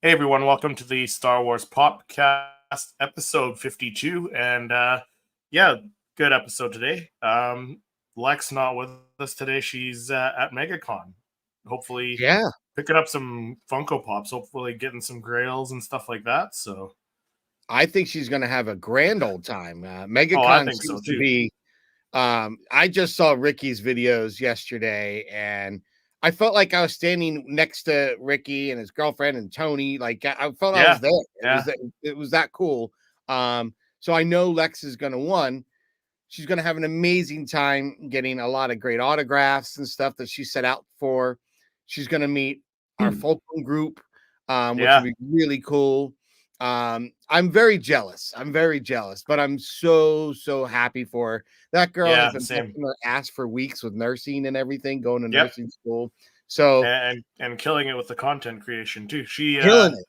Hey everyone, welcome to the Star Wars Popcast episode 52. And yeah, good episode today. Lex not with us today. She's at MegaCon. Hopefully Yeah, picking up some Funko Pops, hopefully getting some grails and stuff like that. So I think she's gonna have a grand old time. I MegaCon think so seems to too. be. I just saw Ricky's videos yesterday, and I felt like I was standing next to Ricky and his girlfriend and Tony. Like I felt I was Yeah, there. yeah, It was that cool. So I know Lex is gonna win. She's gonna have an amazing time getting a lot of great autographs and stuff that she set out for. She's gonna meet our Fulcrum group, which will yeah, be really cool. I'm very jealous. I'm very jealous, but I'm so happy for her. That girl has yeah, been same. busting her ass for weeks with nursing and everything, going to Yep. nursing school. So And killing it with the content creation too. killing it,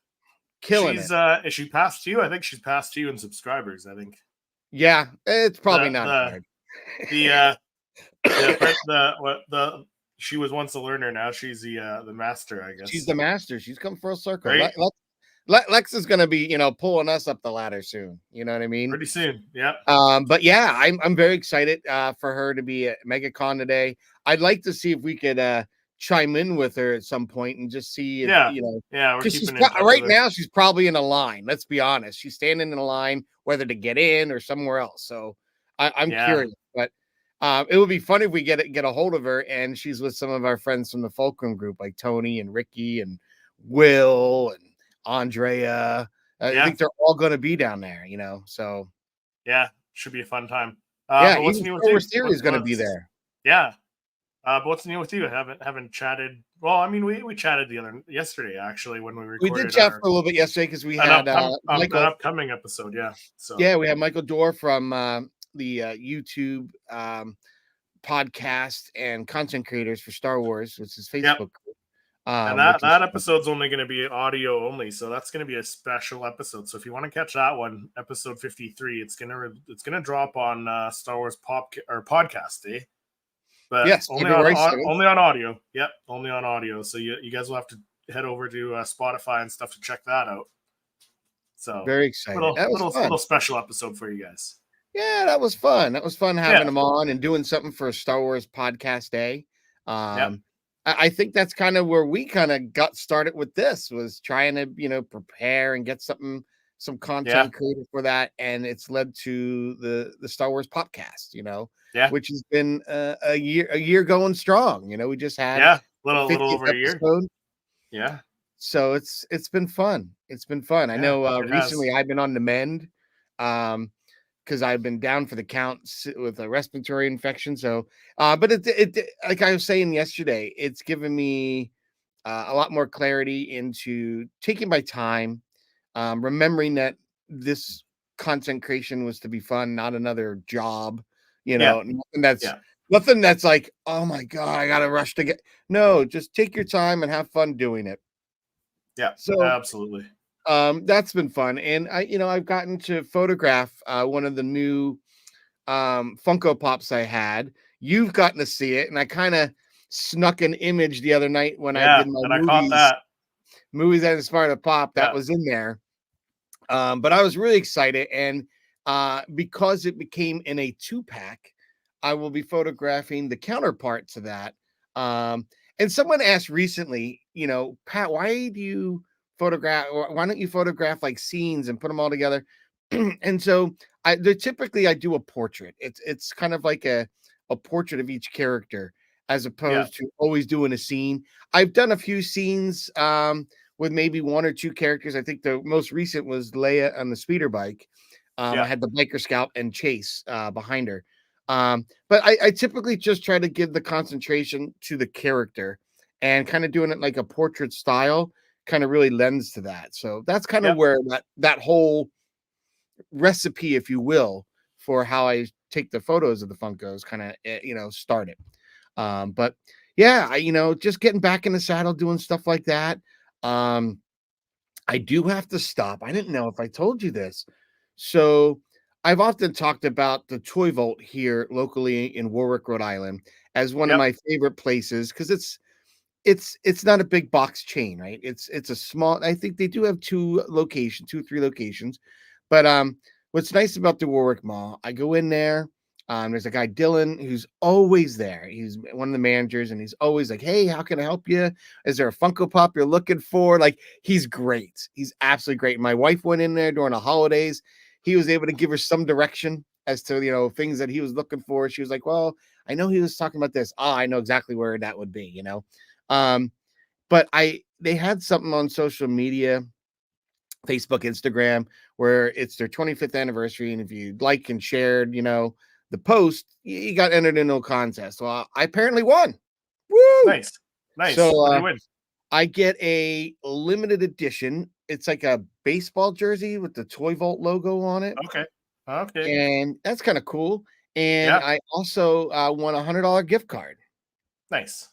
killing She's it. is she past you? I think she's past you in subscribers, I think. Yeah, it's probably The not the hard. the the she was once a learner, now she's the master, I She's guess. the master. She's come full circle. Right? Lex is going to be, pulling us up the ladder soon. You know what I mean? Pretty soon. Yeah. But yeah, I'm very excited for her to be at MegaCon today. I'd like to see if we could chime in with her at some point and just see if Yeah. Yeah, we're because she's keeping in touch right with her. now she's probably in a line. Let's be honest, she's standing in a line whether to get in or somewhere else. So I'm Yeah. curious, but it would be funny if we get a hold of her and she's with some of our friends from the Fulcrum group like Tony and Ricky and Will and Andrea. I Yeah. think they're all going to be down there, So Yeah. Should be a fun time. yeah, But what's even new with Star you? Wars Theory is going to be there. Yeah. But what's new with you? Haven't chatted. Well, I mean, we chatted yesterday actually when we We did recorded chat our for a little bit yesterday because we had an Michael. upcoming episode. Yeah. So Yeah, we had Michael Dorr from the YouTube podcast and content creators for Star Wars, which is yep. Facebook group, And which is that episode's only going to be audio only, so that's going to be a special episode. So if you want to catch that one, episode 53, it's gonna drop on Star Wars Pop or podcast, eh? But yes, February 7th. only on audio. Yep, only on audio. So you guys will have to head over to Spotify and stuff to check that out. So Very excited. That was fun. little special episode for you guys. Yeah, that was fun. That was fun having Yeah. them on and doing something for Star Wars Podcast Day. Yep. I think that's kind of where we kind of got started with this was trying to, prepare and get some Yeah. content created for that. And it's led to the Star Wars podcast, Yeah. which has been a year going strong. We just had Yeah. the Little 50th over a year. episode. Yeah. So it's been fun. It's been fun. I Yeah. know It has. recently I've been on the mend. Because I've been down for the count with a respiratory infection. So, but it like I was saying yesterday, it's given me a lot more clarity into taking my time, remembering that this content creation was to be fun, not another job. Yeah. Yeah. Nothing that's like, oh my god, I gotta rush to get. No, just take your time and have fun doing it. Yeah. So Absolutely. that's been fun. And I've gotten to photograph one of the new Funko Pops I had. You've gotten to see it, and I kind of snuck an image the other night when I Yeah. did my And I caught that. movies that inspired a pop that Yeah. was in there. But I was really excited, and because it became in a 2-pack, I will be photographing the counterpart to that. And someone asked recently, Pat, why do you photograph, or why don't you photograph like scenes and put them all together? And so typically I do a portrait. It's kind of like a portrait of each character as Yeah. opposed to always doing a scene. I've done a few scenes with maybe one or two characters. I think the most recent was Leia on the speeder bike. I Yeah. had the biker scout and Chase behind her. But I typically just try to give the concentration to the character and kind of doing it like a portrait style kind of really lends to that. So that's kind of Yep. where that whole recipe, if you will, for how I take the photos of the Funkos kind of, started. But yeah, just getting back in the saddle, doing stuff like that. I do have to stop. I didn't know if I told you this. So I've often talked about the Toy Vault here locally in Warwick, Rhode Island, as one of Yep. my favorite places because it's not a big box chain, right? It's a small. I think they do have 3 locations, but what's nice about the Warwick Mall? I go in there. There's a guy Dylan who's always there. He's one of the managers, and he's always like, "Hey, how can I help you? Is there a Funko Pop you're looking for?" Like, he's great. He's absolutely great. My wife went in there during the holidays. He was able to give her some direction as to things that he was looking for. She was like, "Well, I know he was talking about this. Oh, I know exactly where that would be." Um, but they had something on social media, Facebook, Instagram, where it's their 25th anniversary, and if you like and shared, the post, you got entered into a contest. Well, I apparently won. Woo! Nice. So What do you win? I get a limited edition. It's like a baseball jersey with the Toy Vault logo on it, Okay. and that's kind of cool. And Yeah. I also won $100 gift card. Nice.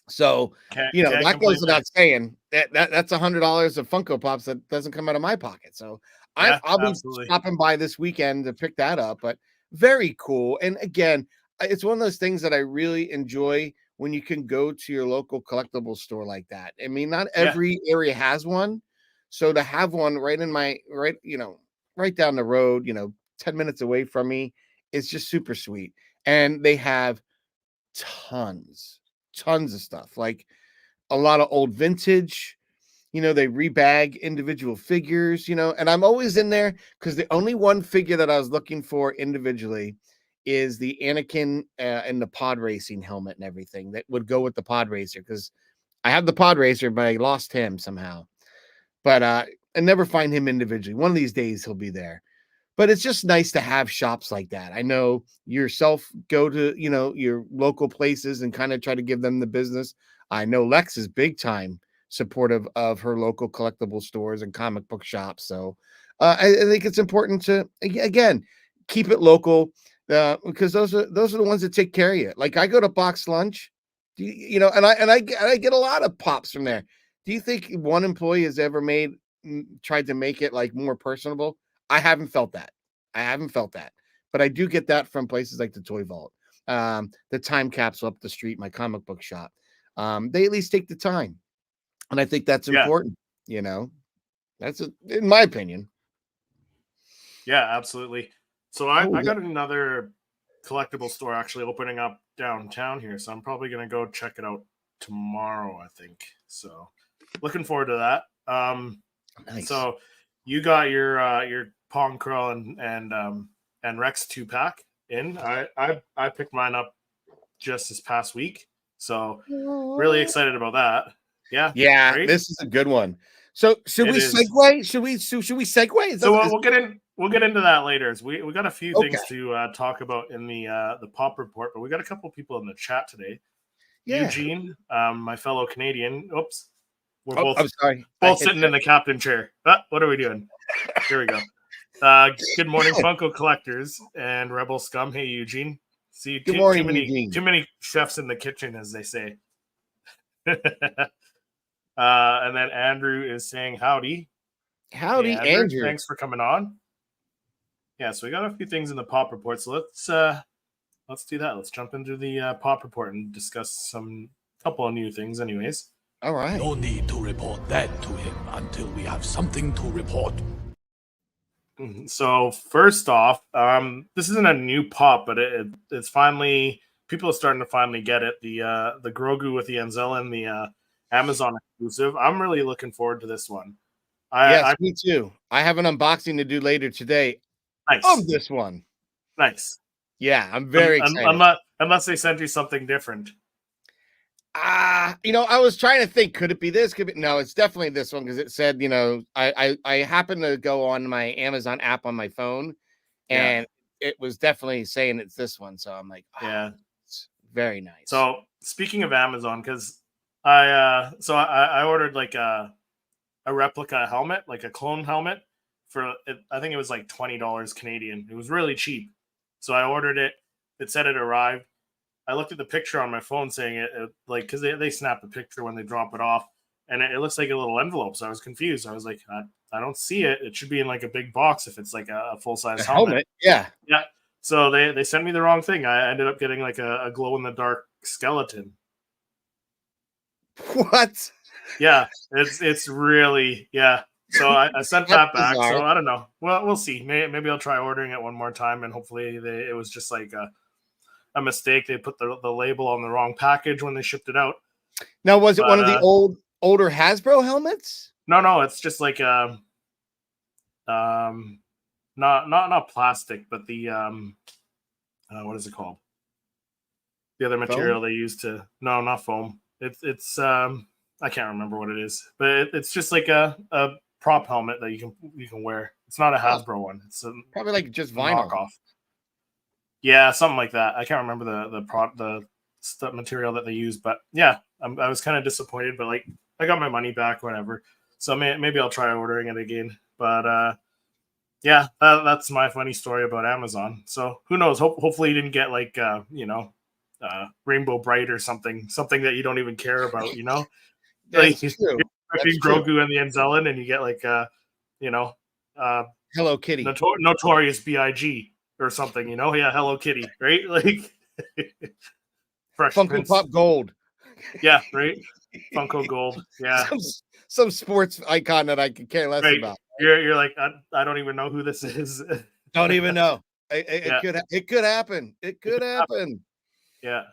So, Can't that complain goes there. without saying. That's $100 of Funko Pops that doesn't come out of my pocket. So Yeah, I'll be absolutely. stopping by this weekend to pick that up. But very cool. And again, it's one of those things that I really enjoy when you can go to your local collectible store like that. I mean, not Yeah. every area has one. So to have one right in my right down the road, 10 minutes away from me, it's just super sweet. And they have tons, tons of stuff, like a lot of old vintage. They rebag individual figures, and I'm always in there because the only one figure that I was looking for individually is the Anakin and the pod racing helmet and everything that would go with the pod racer, because I have the pod racer, but I lost him somehow. But I never find him individually. One of these days he'll be there. But it's just nice to have shops like that. I know yourself go to, your local places and kind of try to give them the business. I know Lex is big time supportive of her local collectible stores and comic book shops. So I think it's important to, again, keep it local, because those are the ones that take care of you. Like, I go to Box Lunch, and I get a lot of pops from there. Do you think one employee has ever tried to make it like more personable? I haven't felt that. But I do get that from places like the Toy Vault, the Time Capsule up the street, my comic book shop. They at least take the time, and I think that's Yeah. important. That's in my opinion. Yeah, absolutely. So Oh, I yeah. got another collectible store actually opening up downtown here, so I'm probably gonna go check it out tomorrow, I think. So looking forward to that. Nice. So you got your Pong Curl and Rex 2-pack in. I picked mine up just this past week, so really excited about that. Yeah, Right. this is a good one. So should It we is. segue? Should we segue? So we'll get in. We'll get into that later. We got a few Okay. things to talk about in the pop report, but we got a couple people in the chat today. Yeah. Eugene, my fellow Canadian. Oops, we're Oh, both I'm sorry. both sitting in the captain chair. What are we doing? Here we go. Good morning, Funko collectors and Rebel scum. Hey, Eugene. See, Good morning, Eugene. too many chefs in the kitchen, as they say. And then Andrew is saying howdy. Howdy, Hey, Andrew. Thanks for coming on. Yeah, so we got a few things in the pop report. So let's do that. Let's jump into the pop report and discuss some couple of new things, anyways. All right. No need to report that to him until we have something to report. So first off, this isn't a new pop, but it's finally, people are starting to finally get it. The Grogu with the Anzella, the Amazon exclusive. I'm really looking forward to this one. Yes, me too. I have an unboxing to do later today Nice. of this one. Nice. Yeah, I'm very excited. Unless they sent you something different. I was trying to think, could it be this? No, it's definitely this one, because it said, I happened to go on my Amazon app on my phone, and it was definitely saying it's this one. So I'm like, yeah, it's very nice. So speaking of Amazon, because I ordered like a replica helmet, like a clone helmet for I think it was like $20 Canadian. It was really cheap. So I ordered it. It said it arrived. I looked at the picture on my phone saying it like, because they snap the picture when they drop it off, and it looks like a little envelope. So I was confused. I was like, I don't see it. It should be in like a big box if it's like a full size helmet. Yeah. So they sent me the wrong thing. I ended up getting like a glow in the dark skeleton. What? Yeah, it's really So I sent That's that back. bizarre. So I don't know. Well, we'll see. Maybe I'll try ordering it one more time, and hopefully it was just like a mistake. They put the label on the wrong package when they shipped it out. Now, was it one But of the older Hasbro helmets? no, it's just like not plastic, but the what is it called? The other material they use to not foam. It's I can't remember what it is, but it's just like a prop helmet that you can wear. It's not a Oh, Hasbro one. It's a probably like just vinyl. knockoff. Yeah, something like that. I can't remember the stuff material that they use, but yeah, I was kind of disappointed, but like I got my money back, whatever. So maybe I'll try ordering it again. But yeah, that's my funny story about Amazon. So who knows? Hopefully you didn't get like Rainbow Bright or something that you don't even care about. That's Like you're true. That's expecting true. Grogu and the Anzellan, and you get like you know uh Hello Kitty. Notorious Big or something. Yeah, Hello Kitty, right? Like Fresh Funko Prince. Pop Gold. Yeah, right. Funko Gold. Yeah, some sports icon that I could care less right. about. You're like I don't even know who this is. Don't even know. Yeah. It could happen. It could happen. Yeah.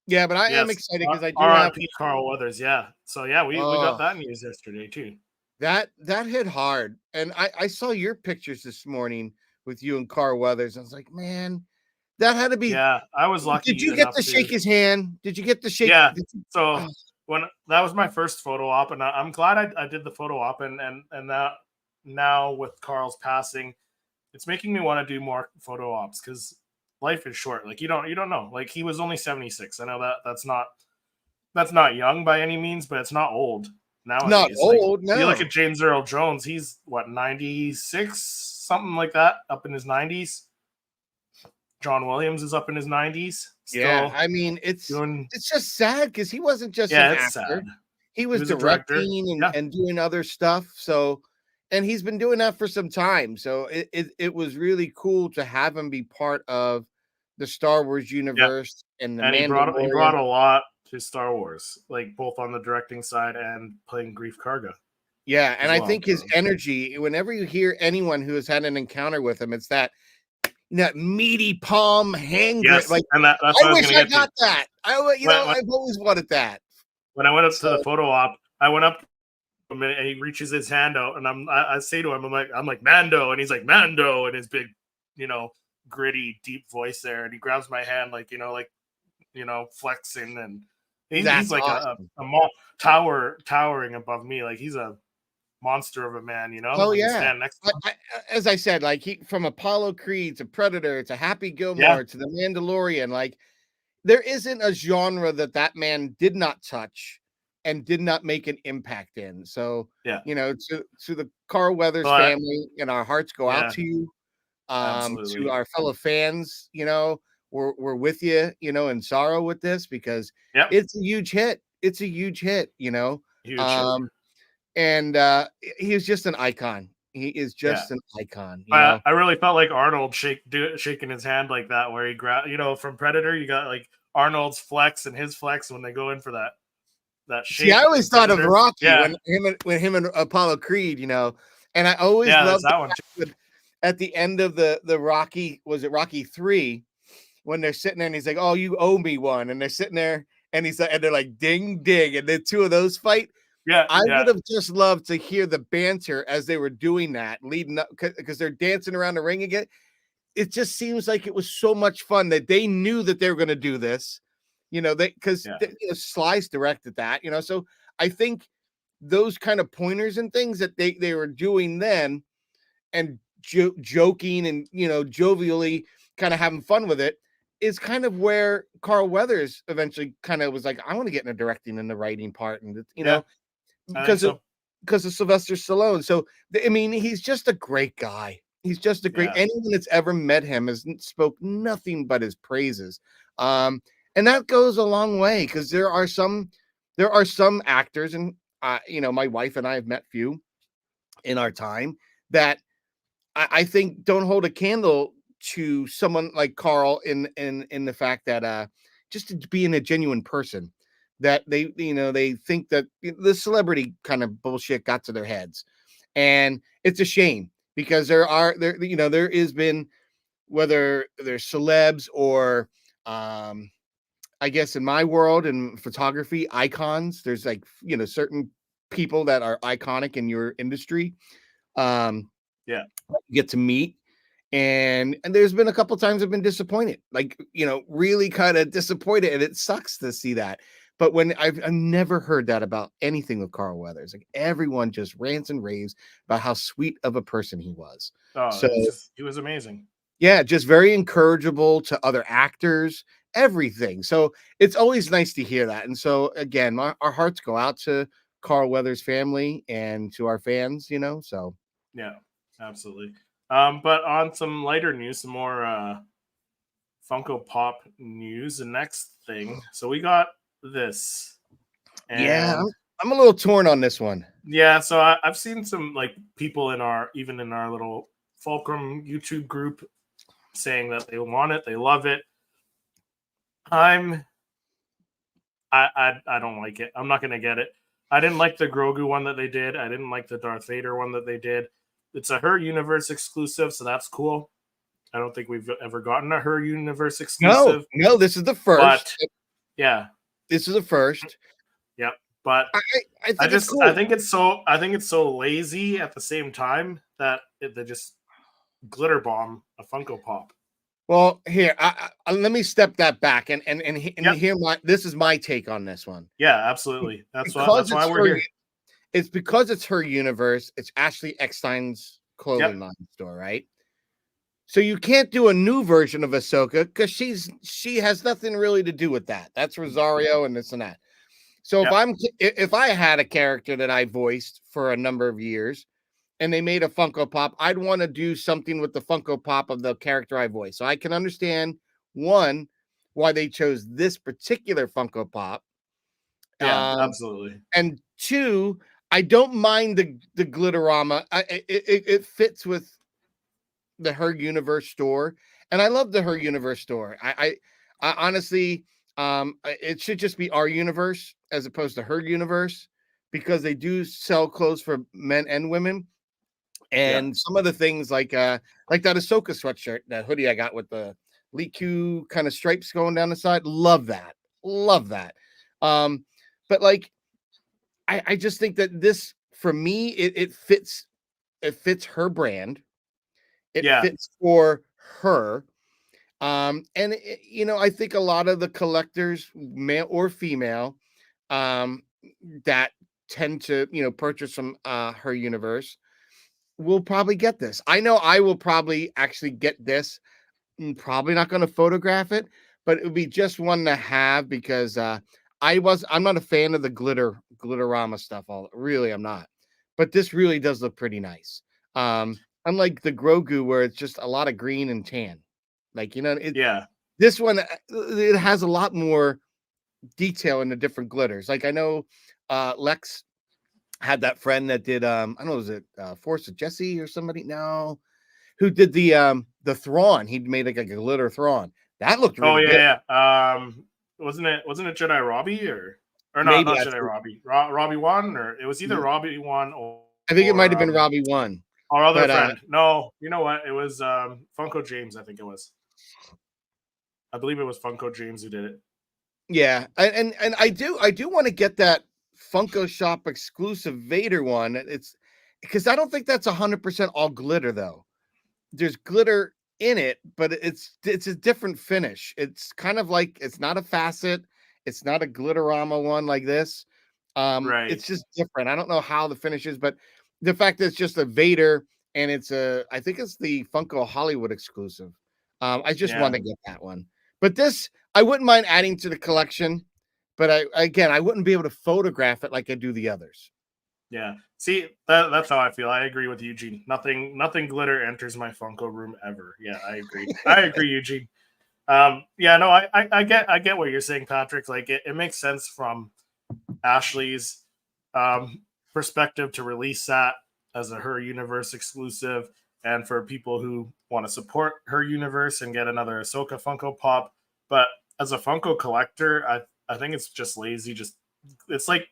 Yeah, but I am Yes. excited because I do have R.I.P. Carl Weathers. Yeah. So yeah, we got that news yesterday too. that hit hard. And I saw your pictures this morning with you and Carl Weathers. I was like, man, that had to be. Yeah, I was lucky. Did you get enough to shake his hand? Did you get to shake? Yeah. You, So oh, when that was my first photo op, and I'm glad I did the photo op, and that now with Carl's passing, it's making me want to do more photo ops because life is short. Like you don't know. Like he was only 76. I know that's not young by any means, but it's not old not nowadays. Like old. you look No. at James Earl Jones, he's what 96, something like that, up in his 90s. John Williams is up in his 90s. Yeah, Still I mean, doing. it's just sad because he wasn't just an Yeah, it's actor. sad. He was was a director. directing Yeah. and doing other stuff. So, and he's been doing that for some time. So it was really cool to have him be part of the Star Wars universe and the And he brought Mandalorian. a lot to Star Wars, like both on the directing side and playing Grief Karga. Yeah, and as I well, think his so. energy, whenever you hear anyone who has had an encounter with him, it's that meaty palm hand grip. Yes, Like, and that's what I I was wish gonna I get got to. that. I've always wanted that. When I went up to So, the photo op, I went up to him and he reaches his hand out, and I say to him, I'm like Mando, and he's like Mando, and his big, gritty, deep voice there, and he grabs my hand flexing, and he's that's like awesome. towering above me, like he's a monster of a man, Oh I can yeah. stand next to him. As I said, like he from Apollo Creed to Predator to Happy Yeah. Gilmore to the Mandalorian, like there isn't a genre that man did not touch and did not make an impact in. So, Yeah. to the Carl Weathers Well, family, and our hearts go out yeah, to you. To absolutely. our fellow fans, we're with you, in sorrow with this because Yep. it's a huge hit. It's a huge hit, Huge hit. And he is just an icon. He is just an icon. I really felt like Arnold shaking his hand like that, where he grabbed, from Predator. You got like Arnold's flex and his flex when they go in for that shake. See, I always thought of Rocky Yeah. when him and Apollo Creed, and I always loved that one. At the end of the Rocky, was it Rocky 3, when they're sitting there and he's like, "Oh, you owe me one," and they're sitting there and he's like, and they're like, "Ding, ding," and the two of those fight. Yeah, I would have just loved to hear the banter as they were doing that, leading up because they're dancing around the ring again. It just seems like it was so much fun that they knew that they were going to do this, because Slice directed that, So I think those kind of pointers and things that they were doing then, and joking and jovially kind of having fun with it, is kind of where Carl Weathers eventually kind of was like, I want to get in the directing and the writing part, and because of Sylvester Stallone. So I mean, he's just a great guy. He's just a great. Anyone that's ever met him has spoke nothing but his praises, and that goes a long way because there are some actors, and my wife and I have met few in our time that I think don't hold a candle to someone like Carl in the fact that just being a genuine person, that they think that the celebrity kind of bullshit got to their heads, and it's a shame because there is been, whether they're celebs or I guess in my world in photography, icons. There's like certain people that are iconic in your industry. Um, Yeah. you get to meet, and there's been a couple times I've been disappointed, like really kind of disappointed, and it sucks to see that. But when I've never heard that about anything with Carl Weathers, like everyone just rants and raves about how sweet of a person he was. Oh, So he was amazing. yeah, just very encourageable to other actors, everything. So it's always nice to hear that. And so again, our hearts go out to Carl Weathers' family and to our fans. So Yeah, absolutely. But on some lighter news, some more Funko Pop news. The next thing, so we got this, yeah, and I'm a little torn on this one. yeah, so I've seen some like people in our little Fulcrum YouTube group saying that they want it, they love it. I don't like it. I'm not gonna get it. I didn't like the Grogu one that they did. I didn't like the Darth Vader one that they did. It's a Her Universe exclusive, so that's cool. I don't think we've ever gotten a Her Universe exclusive. No, this is the first. But yeah, this is the first. Yep. But I think it's cool. I think it's so lazy at the same time that they just glitter bomb a Funko Pop. Well, here, let me step that back and Yep. hear this is my take on this one. Yeah, absolutely. That's why we're here. It's because it's Her Universe. It's Ashley Eckstein's clothing line store, right? So you can't do a new version of Ahsoka because she has nothing really to do with that. That's Rosario and this and that. So if I had a character that I voiced for a number of years and they made a Funko Pop, I'd want to do something with the Funko Pop of the character I voiced. So I can understand, one, why they chose this particular Funko Pop. Yeah, absolutely. And two, I don't mind the glitterama. It fits with the Her Universe store, and I love the Her Universe store. I honestly, it should just be Our Universe as opposed to Her Universe, because they do sell clothes for men and women. And some of the things like that Ahsoka sweatshirt, that hoodie I got with the Liku kind of stripes going down the side, love that. But like, I just think that this, for me, it fits her brand. It fits for her. And I think a lot of the collectors, male or female, that tend to, purchase from Her Universe will probably get this. I know I will probably actually get this. I'm probably not going to photograph it, but it would be just one to have because I'm not a fan of the glitterama stuff. I'm not. But this really does look pretty nice. Unlike the Grogu, where it's just a lot of green and tan. Like, this one, it has a lot more detail in the different glitters. Like, I know Lex had that friend that did, I don't know, was it Force of Jesse or somebody? No. Who did the Thrawn? He made like a glitter Thrawn. That looked really good. Yeah. Wasn't it Jedi Robbie or not Jedi Robbie? Robbie 1, or it was either Robbie 1 or I think it might have been Robbie 1. Our other friend. No, you know what? It was Funko James, I think it was. I believe it was Funko James who did it. Yeah, and I do want to get that Funko Shop exclusive Vader one. It's because I don't think that's 100% all glitter though. There's glitter in it, but it's a different finish. It's kind of like, it's not a facet. It's not a glitterama one like this. Right. It's just different. I don't know how the finish is, but the fact that it's just a Vader and I think it's the Funko Hollywood exclusive. I just want to get that one. But this, I wouldn't mind adding to the collection, but I wouldn't be able to photograph it like I do the others. Yeah. See, that's how I feel. I agree with Eugene. Nothing glitter enters my Funko room ever. Yeah, I agree. I agree, Eugene. Yeah, no, I get what you're saying, Patrick. Like, it makes sense from Ashley's perspective to release that as a Her Universe exclusive, and for people who want to support Her Universe and get another Ahsoka Funko Pop. But as a Funko collector, I I think it's just lazy. Just it's like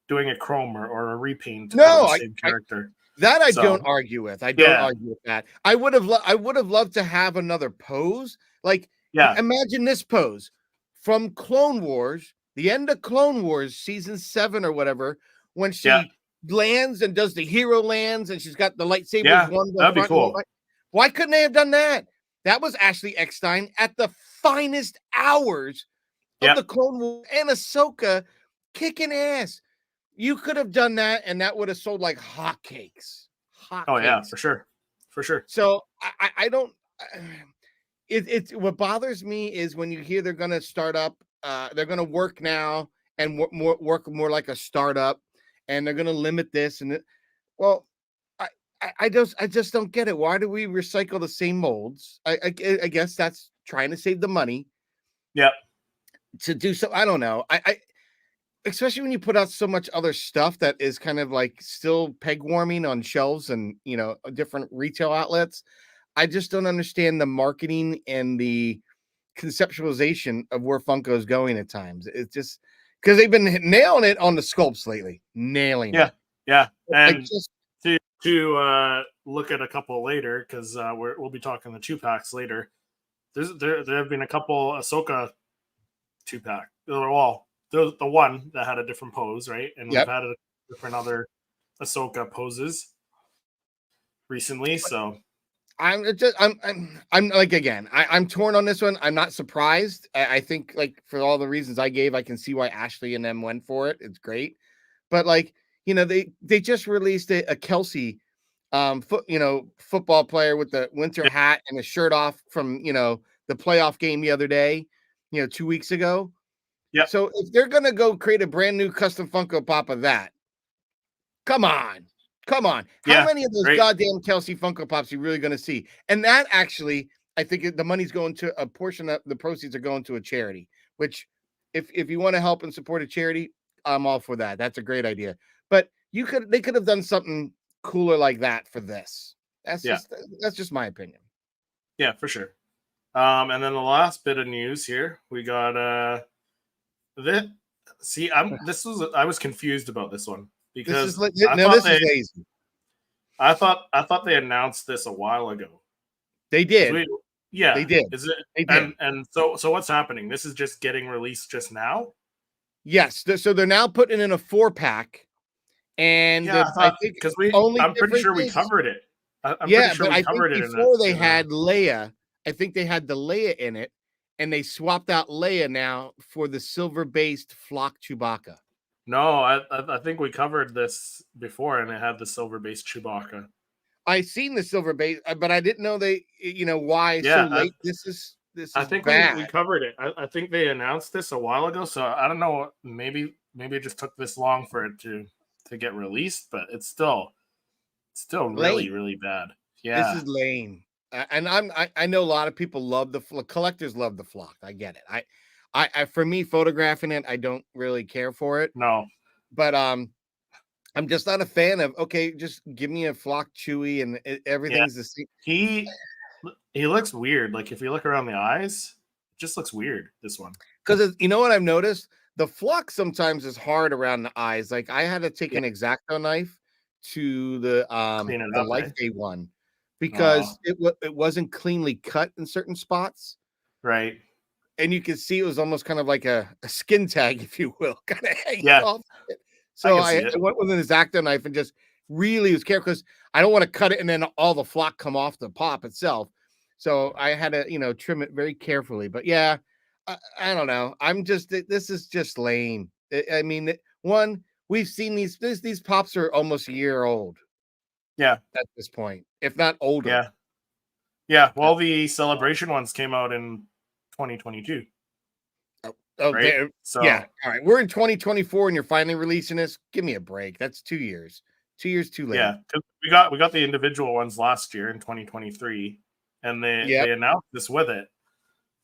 doing a chrome or a repaint of No, the same character. That I So, don't argue with. I don't yeah. argue with that. I would have loved to have another pose. Like, Yeah. imagine this pose from Clone Wars, the end of Clone Wars, season 7 or whatever, when she lands and does the hero lands and she's got the lightsabers one that'd be front. cool. Why couldn't they have done that? That was Ashley Eckstein at the finest hours of the Clone Wars and Ahsoka kicking ass. You could have done that, and that would have sold like hotcakes. Oh yeah, for sure, for sure. So I don't. It's what bothers me is when you hear they're going to start up. They're going to work now and work more like a startup, and they're going to limit this and it. Well, I just don't get it. Why do we recycle the same molds? I guess that's trying to save the money. Yep. To do so, I don't know. I especially when you put out so much other stuff that is kind of like still peg warming on shelves and different retail outlets. I just don't understand the marketing and the conceptualization of where Funko is going at times. It's just because they've been nailing it on the sculpts lately, nailing it. Yeah, and to look at a couple later because we'll be talking the 2-packs later. There have been a couple Ahsoka 2-pack. Well, the one that had a different pose, right? And we've had a different other Ahsoka poses recently. So I'm like, again, I'm torn on this one. I'm not surprised. I think, like, for all the reasons I gave, I can see why Ashley and them went for it. It's great. But like, they just released a Kelsey football player with the winter hat and a shirt off from, the playoff game the other day, 2 weeks ago. Yeah. So if they're going to go create a brand new custom Funko Pop of that, come on. How many of those goddamn Kelsey Funko Pops are you really going to see? And that actually, I think the money's going to a portion of the proceeds are going to a charity, which if you want to help and support a charity, I'm all for that. That's a great idea. But they could have done something cooler like that for this. That's just my opinion. Yeah, for sure. And then the last bit of news here, we got I was confused about this one because this is lazy. I thought they announced this a while ago. They did. They did. Is it? They did. And so what's happening? This is just getting released just now. Yes. So they're now putting in a 4-pack, and I think because I'm pretty sure we covered it. I'm pretty sure but we I covered think it before they had Leia. I think they had the Leia in it, and they swapped out Leia now for the silver-based flock Chewbacca. No, I think we covered this before, and it had the silver-based Chewbacca. I seen the silver base, but I didn't know why so late. This is I think bad. we covered it. I think they announced this a while ago, so I don't know. Maybe it just took this long for it to get released, but it's still really, really bad. Yeah, this is lame. And I know a lot of people love collectors love the flock. I get it. I for me, photographing it, I don't really care for it. No, but I'm just not a fan of. Okay, just give me a flock Chewy and everything's the same. He looks weird. Like if you look around the eyes, it just looks weird. This one, because you know what I've noticed, the flock sometimes is hard around the eyes. Like I had to take an X-Acto knife to the Life Day one. Because it wasn't cleanly cut in certain spots. Right. And you can see it was almost kind of like a skin tag, if you will, kind of hanging off it. So I went with an X-Acto knife and just really was careful because I don't want to cut it and then all the flock come off the pop itself. So I had to, trim it very carefully. But yeah, I don't know. This is just lame. I mean, we've seen these pops are almost a year old. Yeah. At this point, if not older. Yeah. Yeah. Well, the celebration ones came out in 2022. Oh, right? So yeah. All right. We're in 2024 and you're finally releasing this. Give me a break. That's 2 years. 2 years too late. Yeah. We got the individual ones last year in 2023, and they announced this with it.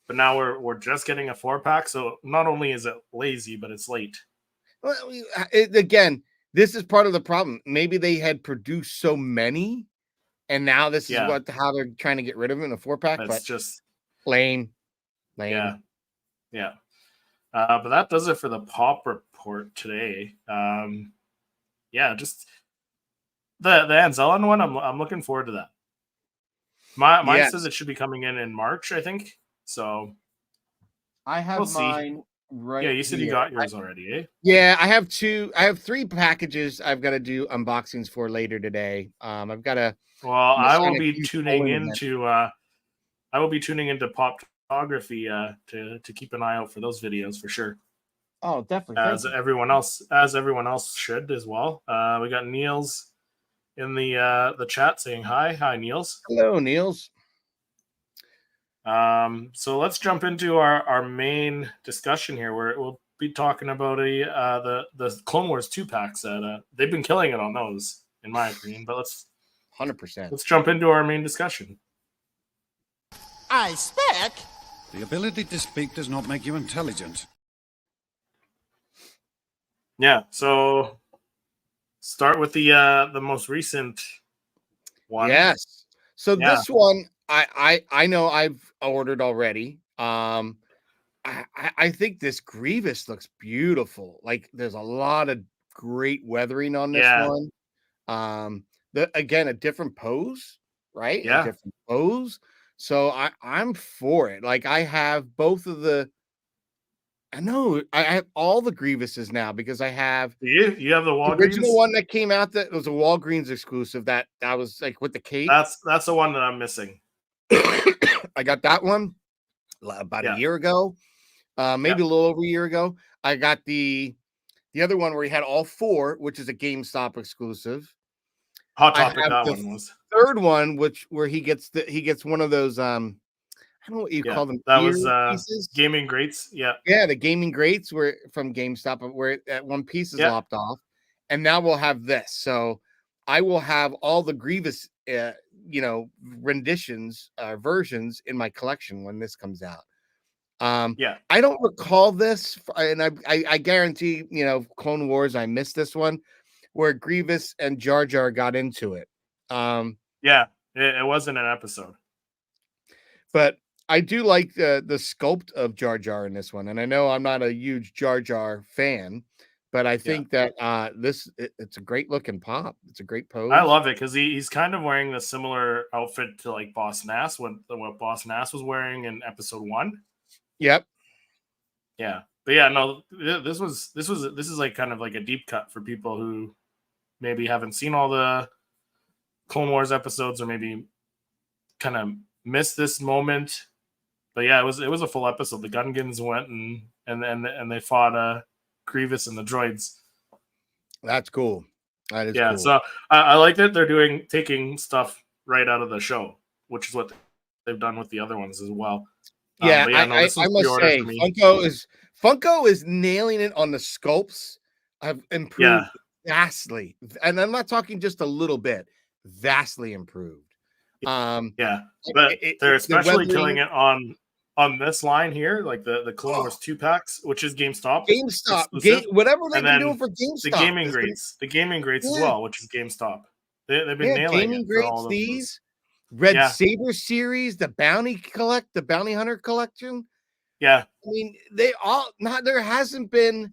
But now we're just getting a 4-pack. So not only is it lazy, but it's late. Well, again, this is part of the problem. Maybe they had produced so many, and now this is how they're trying to get rid of it in a 4-pack. It's just lame. Yeah. But that does it for the pop report today. Yeah, just the Anzelon one. I'm looking forward to that. Mine Yes. says it should be coming in March, I think. So I have we'll see. mine right Yeah, you said you here. got yours already, eh? Yeah, I have three packages I've got to do unboxings for later today. I've got to Well, I will sign a be huge tuning forward event. into pop photography to keep an eye out for those videos for sure. Oh, definitely. As everyone else should as well. We got Niels in the chat saying hi Niels. Hello, Niels. So let's jump into our main discussion here, where we'll be talking about the Clone Wars 2-packs that they've been killing it on those, in my opinion. But 100%. let's jump into our main discussion. I speak. The ability to speak does not make you intelligent. Yeah, so start with the most recent one. Yes. So Yeah. this one, I know I've ordered already. I think this Grievous looks beautiful. Like there's a lot of great weathering on this one. Again, a different pose, right? Yeah. A different pose. So I'm for it. Like I have both of the. I know I have all the Grievuses now because I have You have the the Walgreens? original one that came out that was a Walgreens exclusive that was like with the cape. That's the one that I'm missing. I got that one about a year ago, maybe a little over a year ago. I got the other one where he had all four, which is a GameStop exclusive. Hot Topic, that one was. Third one, where he gets one of those I don't know what you call them. That was pieces? gaming greats. Yeah. Yeah, the gaming greats were from GameStop, where that one piece is lopped off, and now we'll have this. So I will have all the Grievous, renditions, versions in my collection when this comes out. I don't recall this, and I guarantee, Clone Wars, I missed this one where Grievous and Jar Jar got into it. It wasn't an episode, but I do like the sculpt of Jar Jar in this one, and I know I'm not a huge Jar Jar fan, but I think that it's a great looking pop. It's a great pose. I love it because he's kind of wearing the similar outfit to like Boss Nass, what Boss Nass was wearing in episode 1. Yep. Yeah, but yeah, no, this is like kind of like a deep cut for people who maybe haven't seen all the Clone Wars episodes or maybe kind of missed this moment. But yeah, it was a full episode. The Gungans went and they fought Grievous and the droids. That's cool. That is cool. So I like that they're taking stuff right out of the show, which is what they've done with the other ones as well. I must say Funko is nailing it on the sculpts. I've improved vastly, and I'm not talking just a little bit. Vastly improved. But they're especially killing it on this line here, like the Clone Wars 2-packs, which is GameStop, whatever they've been doing for GameStop. The gaming greats as well, which is GameStop. They've been nailing gaming it greats. For all These Red Saber series, the Bounty Hunter collection. Yeah, I mean, there hasn't been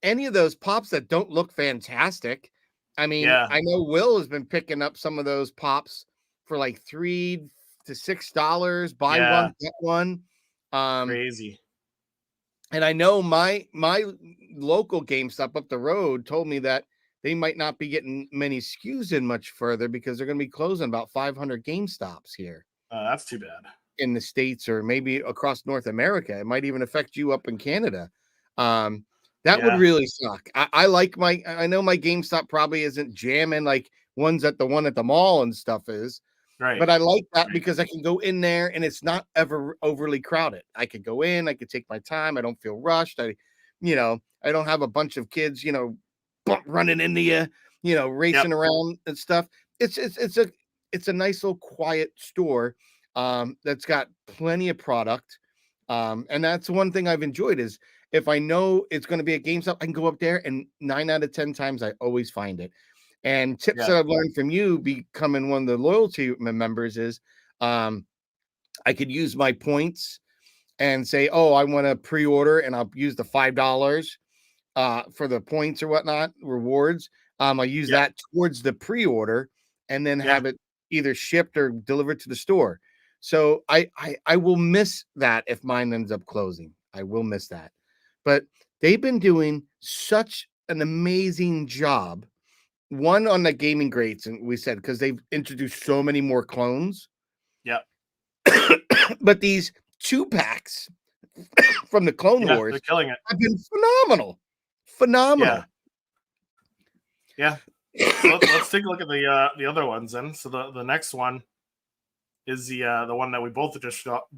any of those pops that don't look fantastic. I mean, I know Will has been picking up some of those pops for like $3 to $6. Buy one, get one. Crazy. And I know my local GameStop up the road told me that they might not be getting many SKUs in much further because they're going to be closing about 500 GameStops here. That's too bad. In the States or maybe across North America. It might even affect you up in Canada. That would really suck. I know my GameStop probably isn't jamming like ones at the mall and stuff is. Right. But I like that because I can go in there and it's not ever overly crowded. I could go in, I could take my time. I don't feel rushed. I don't have a bunch of kids, running into you, racing around and stuff. It's a nice little quiet store that's got plenty of product. And that's one thing I've enjoyed is if I know it's going to be a GameStop, I can go up there and 9 out of 10 times I always find it. And tips that I've learned from you becoming one of the loyalty members is I could use my points and say, oh, I want to pre-order and I'll use the $5 for the points or whatnot, rewards. I'll use Yeah. that towards the pre-order and then Yeah. have it either shipped or delivered to the store. So I will miss that if mine ends up closing. I will miss that. But they've been doing such an amazing job. One on the gaming greats, and we said because they've introduced so many more clones. Yeah. But these 2-packs from the Clone Yeah. Wars They're killing it. have been phenomenal. Phenomenal. Yeah. So let's take a look at the other ones then. So the next one is the one that we both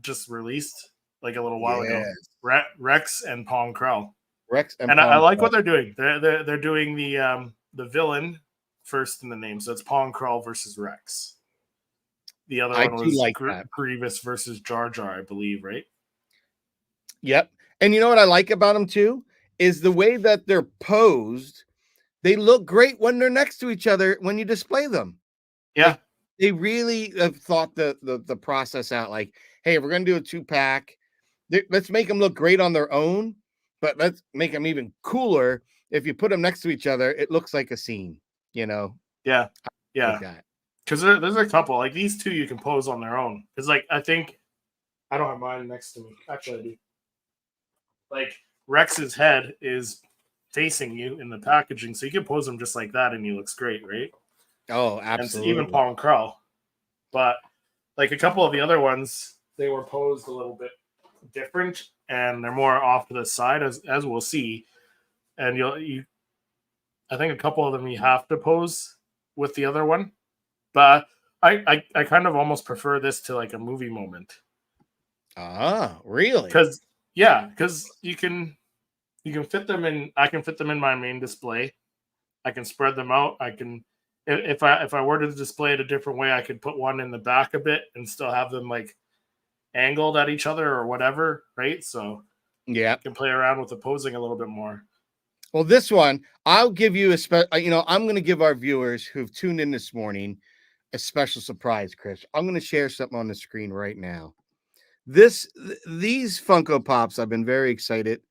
just released like a little while ago. Rex and Pong Krell. Rex And I like what they're doing. They're doing the villain first in the name. So it's Pong Krell versus Rex. The other one was like Grievous versus Jar Jar, I believe, right? Yep. And you know what I like about them too is the way that they're posed. They look great when they're next to each other when you display them. Yeah. Like, they really have thought the process out. Like, hey, if we're gonna do a 2-pack, let's make them look great on their own, but let's make them even cooler. If you put them next to each other, it looks like a scene, you know? Yeah. Yeah. Like that. Because there's a couple like these two you can pose on their own. Because like I think I don't have mine next to me. Actually, I do. Like Rex's head is facing you in the packaging, so you can pose him just like that, and he looks great, right? Oh, And absolutely. even Paul and Krell, but like a couple of the other ones, they were posed a little bit different, and they're more off to the side, as we'll see. And I think a couple of them you have to pose with the other one, but I kind of almost prefer this to like a movie moment. Ah, really? Because you can fit them in. I can fit them in my main display. I can spread them out. I can if I were to display it a different way, I could put one in the back a bit and still have them like angled at each other or whatever, right? So yeah, you can play around with the posing a little bit more. Well, this one, I'll give you I'm going to give our viewers who've tuned in this morning a special surprise, Chris. I'm going to share something on the screen right now. These Funko Pops I've been very excited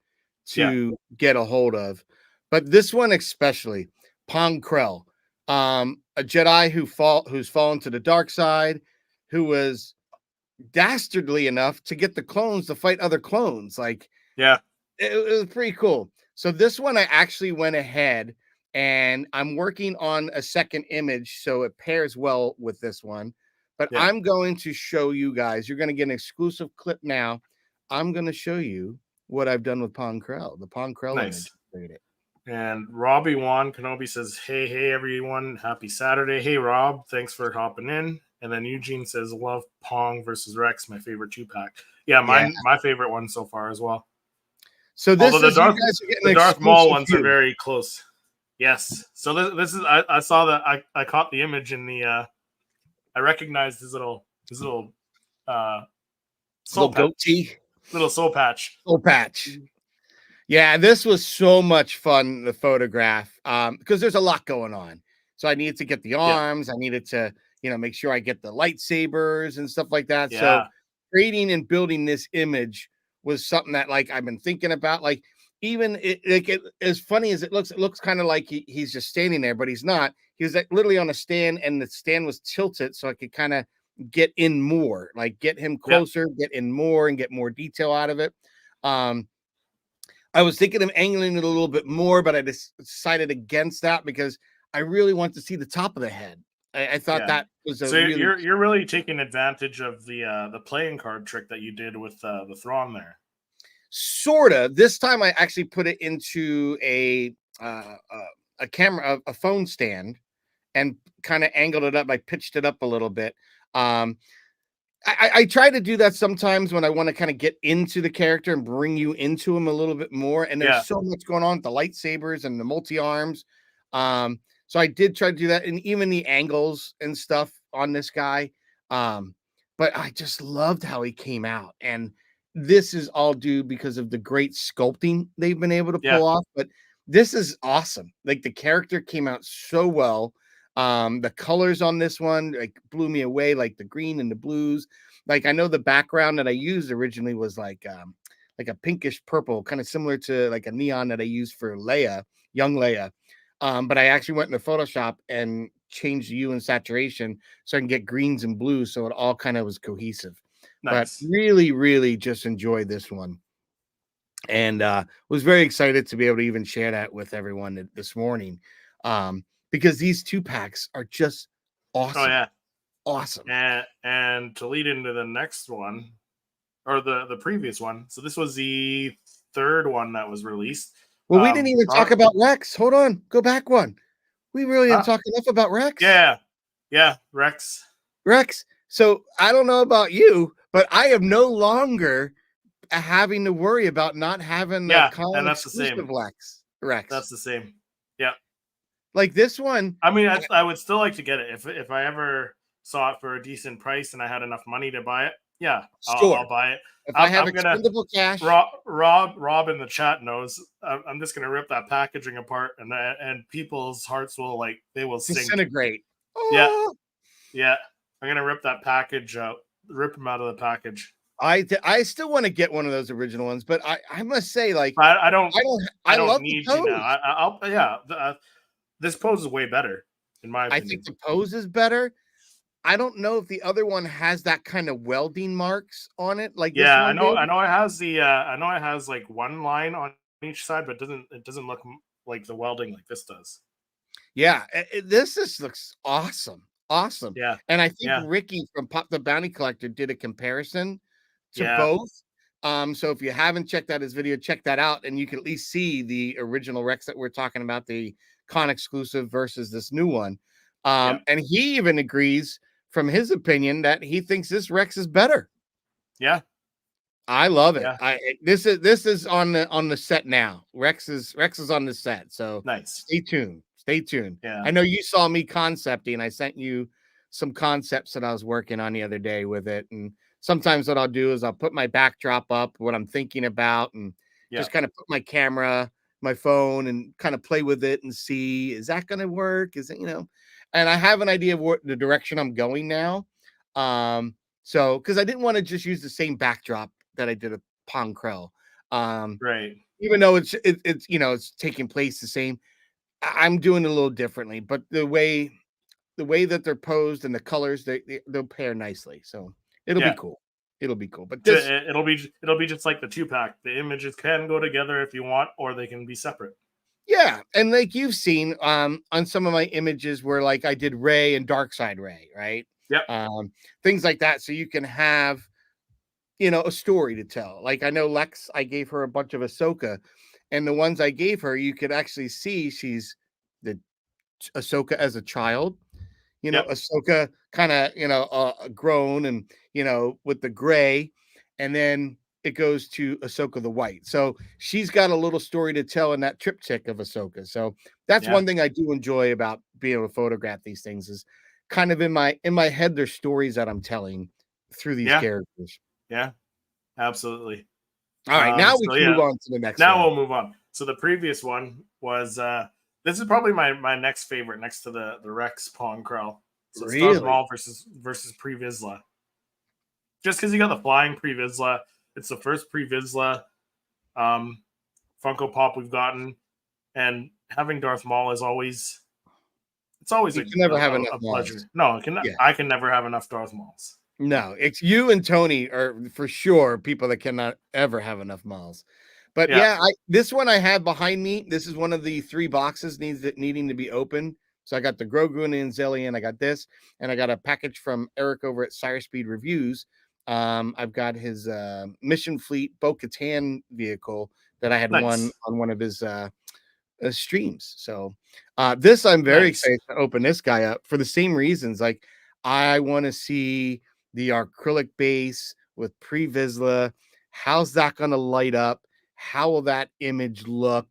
to get a hold of, but this one especially, Pong Krell, a Jedi who's fallen to the dark side, who was dastardly enough to get the clones to fight other clones. Like, it was pretty cool. So this one, I actually went ahead and I'm working on a second image so it pairs well with this one. But I'm going to show you guys. You're going to get an exclusive clip now. I'm going to show you what I've done with Pong Krell. The Pong Krell image. And Robbie Wan Kenobi says, hey, everyone. Happy Saturday. Hey, Rob. Thanks for hopping in. And then Eugene says, love Pong versus Rex, my favorite 2-pack. Yeah, my favorite one so far as well. So this is the Darth Maul ones are very close. Yes. So this is I saw that I caught the image in the I recognized his little soul goatee. Little soul patch. Yeah, this was so much fun to photograph because there's a lot going on. So I needed to get the arms. I needed to, make sure I get the lightsabers and stuff like that. Yeah. So creating and building this image was something that like I've been thinking about. Like even as funny as it looks kind of like he's just standing there, but he's not. He was like literally on a stand, and the stand was tilted so I could kind of get in more, like get him closer, get in more, and get more detail out of it. I was thinking of angling it a little bit more, but I decided against that because I really want to see the top of the head. I thought that was you're really taking advantage of the playing card trick that you did with the Thrawn there. Sort of. This time I actually put it into a camera, a phone stand, and kind of angled it up. I pitched it up a little bit. I try to do that sometimes when I want to kind of get into the character and bring you into him a little bit more. And there's so much going on with the lightsabers and the multi-arms. So I did try to do that, and even the angles and stuff on this guy. But I just loved how he came out. And this is all due because of the great sculpting they've been able to pull off. But this is awesome. Like the character came out so well. The colors on this one like blew me away, like the green and the blues. Like I know the background that I used originally was like a pinkish purple, kind of similar to like a neon that I used for Leia, young Leia. But I actually went into Photoshop and changed the hue and saturation so I can get greens and blues, so it all kind of was cohesive. But Nice. really, really just enjoyed this one, and was very excited to be able to even share that with everyone this morning, because these 2-packs are just Oh awesome, yeah. awesome. And to lead into the next one, or the previous one. So this was the third one that was released. Well, we didn't even talk about Rex. Hold on, go back one. We really didn't talk enough about Rex. Yeah, Rex. Rex. So I don't know about you, but I am no longer having to worry about not having the and that's the same. exclusive Rex. That's the same. Yeah. Like this one. I mean, I would still like to get it if I ever saw it for a decent price and I had enough money to buy it. Yeah, Sure. I'll buy it. If I have I'm gonna expendable cash, Rob in the chat knows. I'm just gonna rip that packaging apart, and people's hearts will they will sink. disintegrate. Yeah, Oh. yeah. I'm gonna rip that package out, rip them out of the package. I still want to get one of those original ones, but I must say, like, I don't love need the to now. I'll this pose is way better in my opinion. I think the pose is better. I don't know if the other one has that kind of welding marks on it. Like, yeah, this one I know it has the I know it has like one line on each side, but it doesn't look like the welding like this does. Yeah, this just looks awesome. Awesome. Yeah. And I think Yeah. Ricky from Pop the Bounty Collector did a comparison to Yeah. both. So if you haven't checked out his video, check that out, and you can at least see the original Rex that we're talking about, the con exclusive versus this new one. And he even agrees from his opinion that he thinks this Rex is better. Yeah. I love it. Yeah. This is on the set now. Rex is on the set. So nice. Stay tuned. Stay tuned. Yeah. I know you saw me concepting. I sent you some concepts that I was working on the other day with it. And sometimes what I'll do is I'll put my backdrop up, what I'm thinking about, and just kind of put my camera, my phone, and kind of play with it and see, is that going to work? Is it, and I have an idea of what the direction I'm going now. So, because I didn't want to just use the same backdrop that I did a Pong Krell. Right. Even though it's it's taking place the same, I'm doing it a little differently, but the way that they're posed and the colors, they'll pair nicely. So it'll be cool. It'll be cool. But this it'll be just like the 2-pack. The images can go together if you want, or they can be separate. Yeah, and like you've seen on some of my images where like I did Rey and Darkseid Rey, right? Yep. Things like that, so you can have a story to tell. Like I know Lex, I gave her a bunch of Ahsoka, and the ones I gave her, you could actually see she's the Ahsoka as a child. Ahsoka kind of grown and with the gray, and then it goes to Ahsoka the white. So she's got a little story to tell in that triptych of Ahsoka. So that's one thing I do enjoy about being able to photograph these things, is kind of in my head, there's stories that I'm telling through these characters. Yeah, absolutely. All right, now we can move on to the next one. Now we'll move on. So the previous one was this is probably my next favorite, next to the Rex Pong Krell. So really? Darth Maul versus Pre Vizsla. Just because you got the flying Pre Vizsla, it's the first Pre Vizsla Funko Pop we've gotten, and having Darth Maul is always you can never have enough pleasure. No, I can never have enough Darth Mauls. No, it's you and Tony are for sure people that cannot ever have enough Mauls. But this one I have behind me. This is one of the 3 boxes needing to be opened. So I got the Grogu and the Anzelian. I got this, and I got a package from Eric over at Sire Speed Reviews. I've got his Mission Fleet Bo-Katan vehicle that I had won on one of his streams. So this I'm very excited to open this guy up for the same reasons. Like I want to see the acrylic base with Pre Vizsla. How's that going to light up? How will that image look?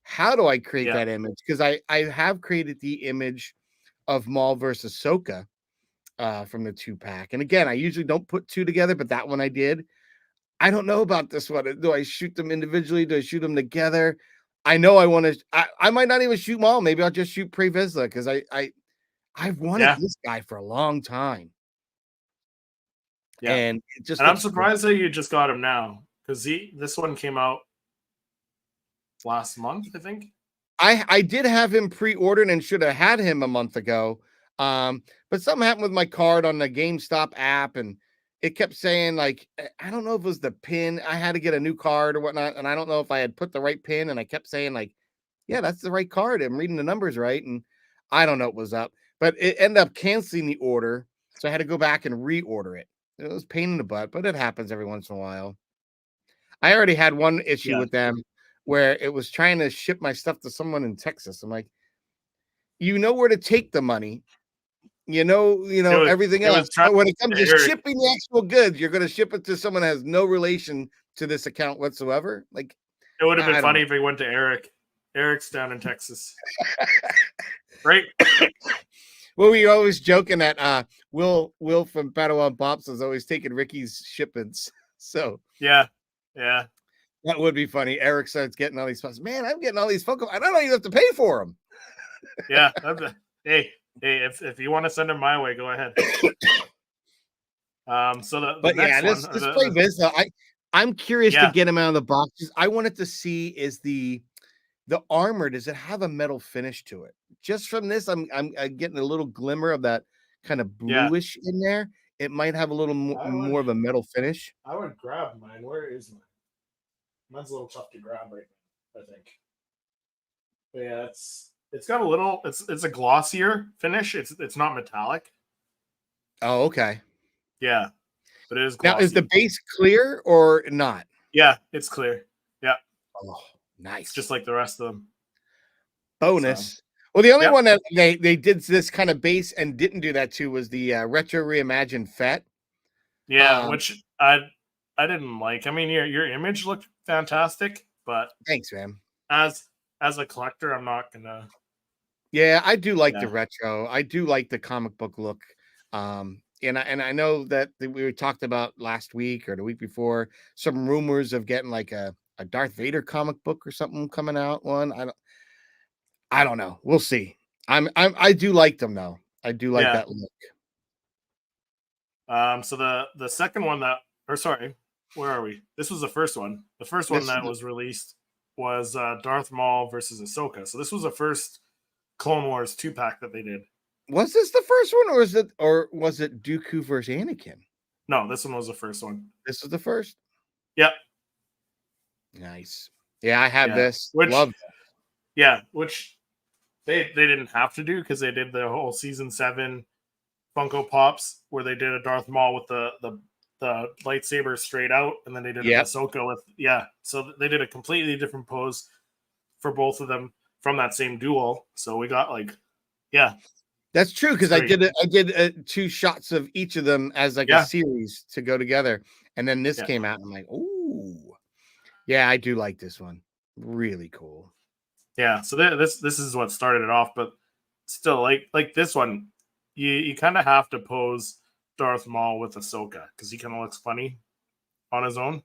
How do I create that image? Because I have created the image of Maul versus Ahsoka from the 2-pack. And again, I usually don't put 2 together, but that one I did. I don't know about this one. Do I shoot them individually? Do I shoot them together? I know I want to. I might not even shoot Maul. Maybe I'll just shoot Pre Vizsla because I I've wanted Yeah. this guy for a long time. Yeah. And it just And I'm looks cool. surprised that you just got him now because this one came out last month, I think. I did have him pre-ordered and should have had him a month ago. But something happened with my card on the GameStop app, and it kept saying, like, I don't know if it was the pin. I had to get a new card or whatnot, and I don't know if I had put the right pin, and I kept saying, like, yeah, that's the right card. I'm reading the numbers right, and I don't know what was up. But it ended up canceling the order, so I had to go back and reorder it. It was a pain in the butt, but it happens every once in a while. I already had one issue Yeah. with them where it was trying to ship my stuff to someone in Texas. I'm like, you know where to take the money, everything It was else. trying But when it comes to to Eric. shipping the actual goods, you're going to ship it to someone that has no relation to this account whatsoever. Like, It would have I been don't funny know. if he went to Eric. Eric's down in Texas. Right? Well, we were always joking that Will from Padawan Pops was always taking Ricky's shipments. So Yeah. Yeah. that would be funny. Eric starts getting all these spots. Man, I'm getting all these Funko. I don't know, you have to pay for them. Yeah. Hey, if you want to send them my way, go ahead. So the But yeah, next this one, play Vizsla, I'm curious to Yeah. get him out of the boxes. I wanted to see is the armor, does it have a metal finish to it? Just from this, I'm getting a little glimmer of that kind of Yeah. bluish in there. It might have a little more of a metal finish. I would grab mine. Where is mine? Mine's a little tough to grab right now, I think. But yeah, it's got a little. It's a glossier finish. It's not metallic. Oh, okay. Yeah, but it is Now, glossy. is the base clear or not? Yeah, it's clear. Yeah, Oh, nice. it's just like the rest of them. Bonus. Well, the only Yep. one that they did this kind of base and didn't do that to was the retro reimagined Fett. Yeah, which I didn't like. I mean, your image looked fantastic, but Thanks, man. as a collector, I'm not gonna. Yeah, I do like the Yeah. retro. I do like the comic book look. And I know that we talked about last week or the week before some rumors of getting like a Darth Vader comic book or something coming out. I don't know. We'll see. I do like them though. I do like Yeah. that look. So the second one where are we? This was the first one. The first one that was released was Darth Maul versus Ahsoka. So this was the first Clone Wars 2-pack that they did. Was this the first one, or was it Dooku versus Anakin? No, this one was the first one. This is the first. Yep. Nice. Yeah, I have this. Which Love. Yeah, which they didn't have to do because they did the whole season 7 Funko Pops where they did a Darth Maul with the lightsaber straight out, and then they did Yep. an Ahsoka with So they did a completely different pose for both of them from that same duel. So we got That's true because I great. did 2 shots of each of them as like a series to go together, and then this came out. And I'm like, ooh, yeah, I do like this one. Really cool. Yeah, so this is what started it off, but still, like this one, you kind of have to pose Darth Maul with Ahsoka because he kind of looks funny on his own.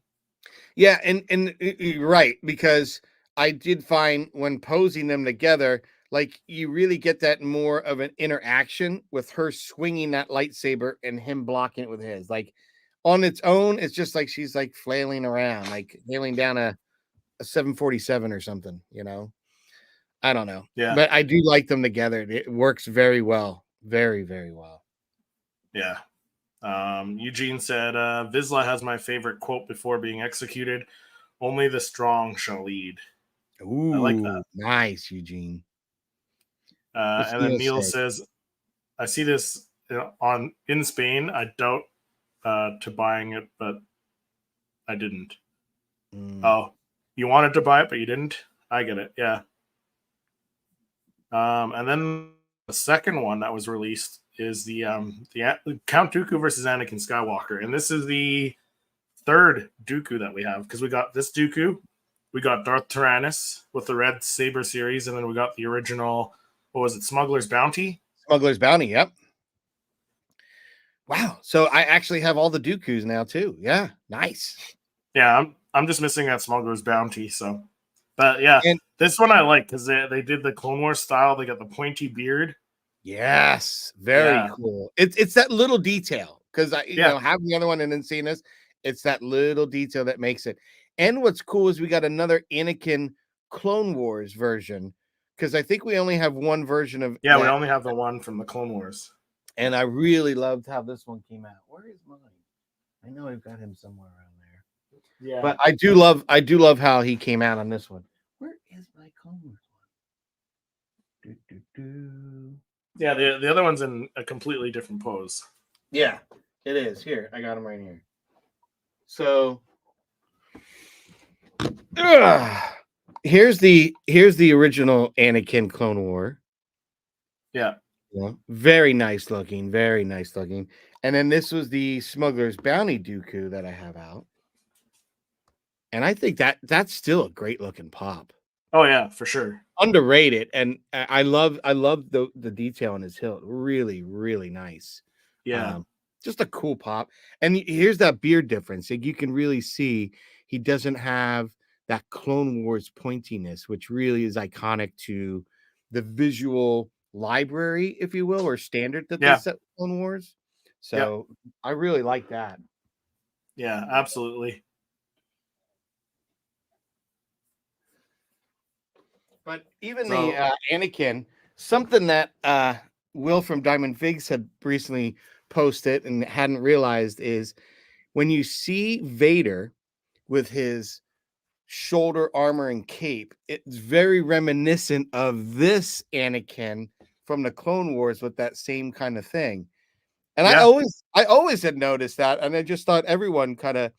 Yeah, and you're right, because I did find when posing them together, like you really get that more of an interaction with her swinging that lightsaber and him blocking it with his. Like on its own, it's just like she's like flailing around, like nailing down a 747 or something, I don't know. Yeah. But I do like them together. It works very well. Very, very well. Yeah. Eugene said, Vizsla has my favorite quote before being executed. Only the strong shall lead. Ooh, I like that. Nice, Eugene. And then Neil says, I see this in Spain. I doubt to buying it, but I didn't. Oh, you wanted to buy it, but you didn't? I get it. Yeah. And then the second one that was released is the Count Dooku versus Anakin Skywalker, and this is the third Dooku that we have because we got this Dooku, we got Darth Tyrannus with the Red Saber series, and then we got the original. What was it? Smuggler's Bounty. Smuggler's Bounty. Yep. Wow. So I actually have all the Dookus now too. Yeah. Nice. Yeah, I'm just missing that Smuggler's Bounty. So, but yeah, and this one I like because they did the Clone Wars style. They got the pointy beard Yes, very Yeah. cool. It's that little detail because Yeah. having the other one and then seeing this, it's that little detail that makes it. And what's cool is we got another Anakin Clone Wars version because I think we only have one version of Yeah, we that, only have the one from the Clone Wars. and I really loved how this one came out. Where is mine? I know I've got him somewhere around there, Yeah. but I do love how he came out on this one. Where is my Clone Wars one? Yeah, the other one's in a completely different pose. Yeah, it is. Here, I got him right here. So here's the original Anakin Clone War. Yeah. Yeah, very nice looking, very nice looking. And then this was the Smuggler's Bounty Dooku that I have out. And I think that's still a great looking pop. Oh yeah, for sure. Underrated, and I love the detail on his hilt. Really, really nice. Yeah. Just a cool pop. And here's that beard difference. Like you can really see he doesn't have that Clone Wars pointiness, which really is iconic to the visual library, if you will, or standard that they Yeah. set with Clone Wars. So I really like that. Yeah, absolutely. But even So- the Anakin, something that Will from Diamond Figs had recently posted and hadn't realized is when you see Vader with his shoulder armor and cape, it's very reminiscent of this Anakin from the Clone Wars with that same kind of thing. And Yeah. I always had noticed that, and I just thought everyone kind of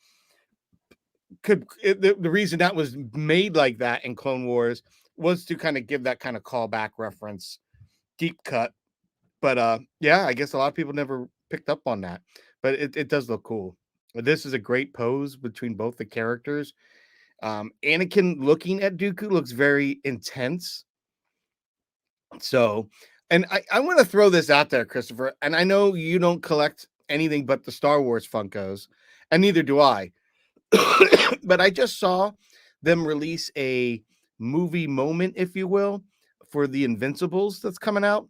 the reason that was made like that in Clone Wars was to kind of give that kind of callback reference, deep cut. But yeah, I guess a lot of people never picked up on that. But it does look cool. This is a great pose between both the characters. Anakin looking at Dooku looks very intense. So, and I want to throw this out there, Christopher. And I know you don't collect anything but the Star Wars Funkos, and neither do I. But I just saw them release a movie moment, if you will, for the Invincibles that's coming out,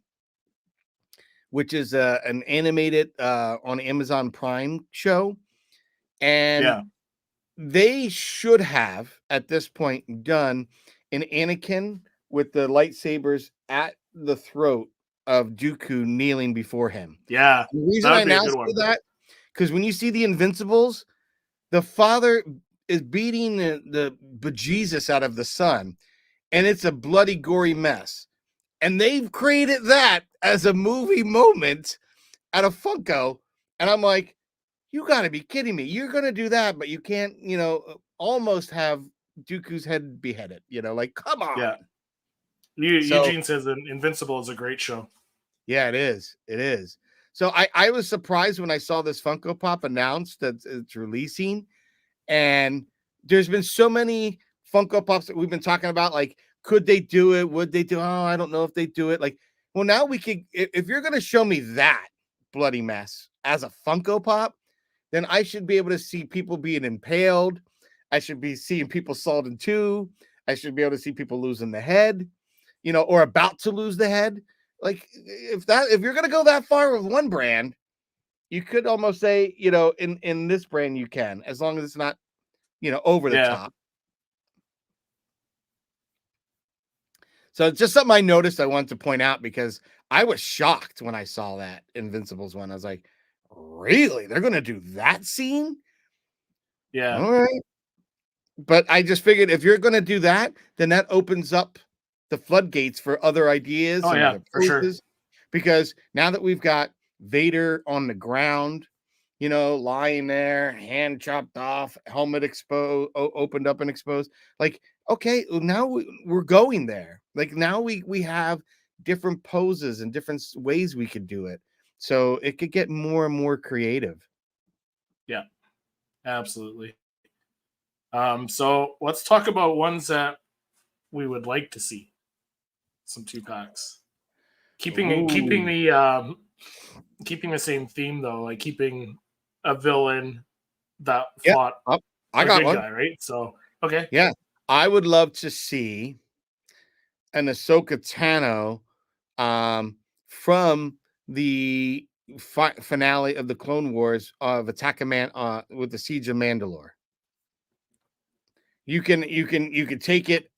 which is an animated on Amazon Prime show. And Yeah. they should have at this point done an Anakin with the lightsabers at the throat of Dooku kneeling before him. Yeah. The reason That'd I be a now good say one. that, because when you see the Invincibles, the father is beating the bejesus out of the son, and it's a bloody, gory mess. And they've created that as a movie moment at a Funko. And I'm like, you got to be kidding me. You're going to do that, but you can't, almost have Dooku's head beheaded, like, come on. Yeah. So- Eugene says that Invincible is a great show. Yeah, it is. It is. So I was surprised when I saw this Funko Pop announced that it's releasing. And there's been so many Funko Pops that we've been talking about. Like, could they do it? Would they do? Oh, I don't know if they do it. Like, well, now we could. If you're going to show me that bloody mess as a Funko Pop, then I should be able to see people being impaled. I should be seeing people sawed in two. I should be able to see people losing the head, or about to lose the head. Like, if you're going to go that far with one brand, you could almost say, in this brand you can, as long as it's not, over the top. So it's just something I noticed I wanted to point out because I was shocked when I saw that Invincibles one. I was like, really? They're going to do that scene? Yeah. All right. But I just figured if you're going to do that, then that opens up the floodgates for other ideas. Oh, and yeah, other for sure. poses. Because now that we've got Vader on the ground, lying there, hand chopped off, helmet exposed, opened up and exposed. Like, okay, now we're going there. Like now we have different poses and different ways we could do it. So it could get more and more creative. Yeah. Absolutely. So let's talk about ones that we would like to see. Some 2-packs. Keeping the same theme though, like keeping a villain that fought I a got good one. guy, right? So okay. Yeah. I would love to see an Ahsoka Tano from the finale of the Clone Wars of Attack of Man with the Siege of Mandalore. You can take it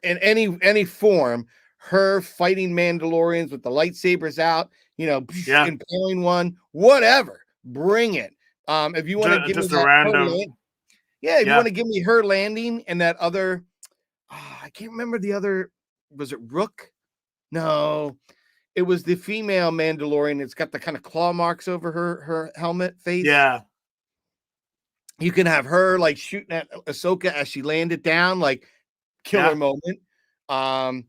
in any form. Her fighting Mandalorians with the lightsabers out, impaling one, whatever. Bring it. If you want to give me just a that random, if you want to give me her landing and that other, I can't remember the other. Was it Rook? No, it was the female Mandalorian. It's got the kind of claw marks over her helmet face. Yeah. You can have her like shooting at Ahsoka as she landed down, like killer moment. I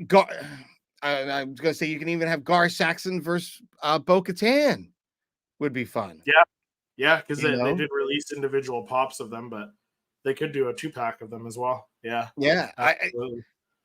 was gonna say you can even have Gar Saxon versus Bo-Katan. Would be fun. Yeah, because they did release individual pops of them, but they could do a 2-pack of them as well. Yeah.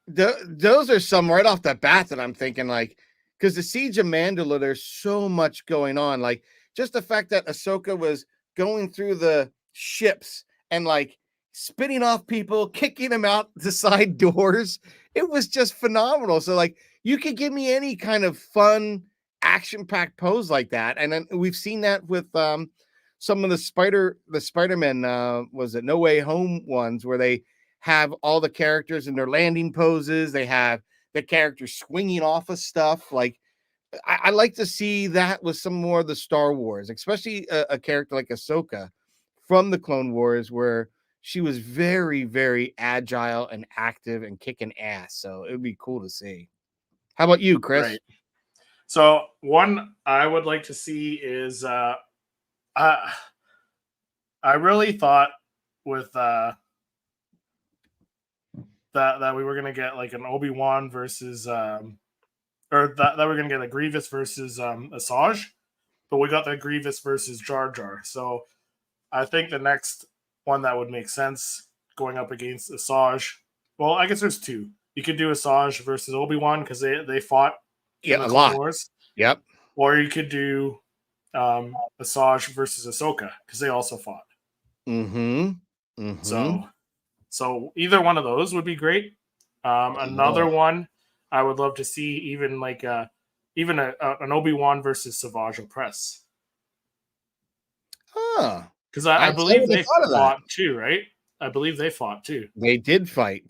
Those are some right off the bat that I'm thinking, like, because the Siege of Mandalore, there's so much going on. Like, just the fact that Ahsoka was going through the ships and like spitting off people, kicking them out the side doors. It was just phenomenal. So, like, you could give me any kind of fun, action-packed pose like that. And then we've seen that with some of the Spider-Man, was it No Way Home ones, where they have all the characters in their landing poses. They have the characters swinging off of stuff. Like, I like to see that with some more of the Star Wars, especially a character like Ahsoka from the Clone Wars, where she was very, very agile and active and kicking ass. So it would be cool to see. How about you, Chris? Right. So one I would like to see is I really thought with that we were gonna get like an Obi-Wan versus or that we're gonna get a Grievous versus Asajj, but we got the Grievous versus Jar Jar. So I think the next one that would make sense going up against Asajj. Well, I guess there's two. You could do Asajj versus Obi-Wan because they fought in the Clone Wars. Yep. Or you could do Asajj versus Ahsoka because they also fought. So either one of those would be great. Another one I would love to see, even like an Obi-Wan versus Savage Opress. Because I believe they fought too, right? I believe they fought too. They did fight.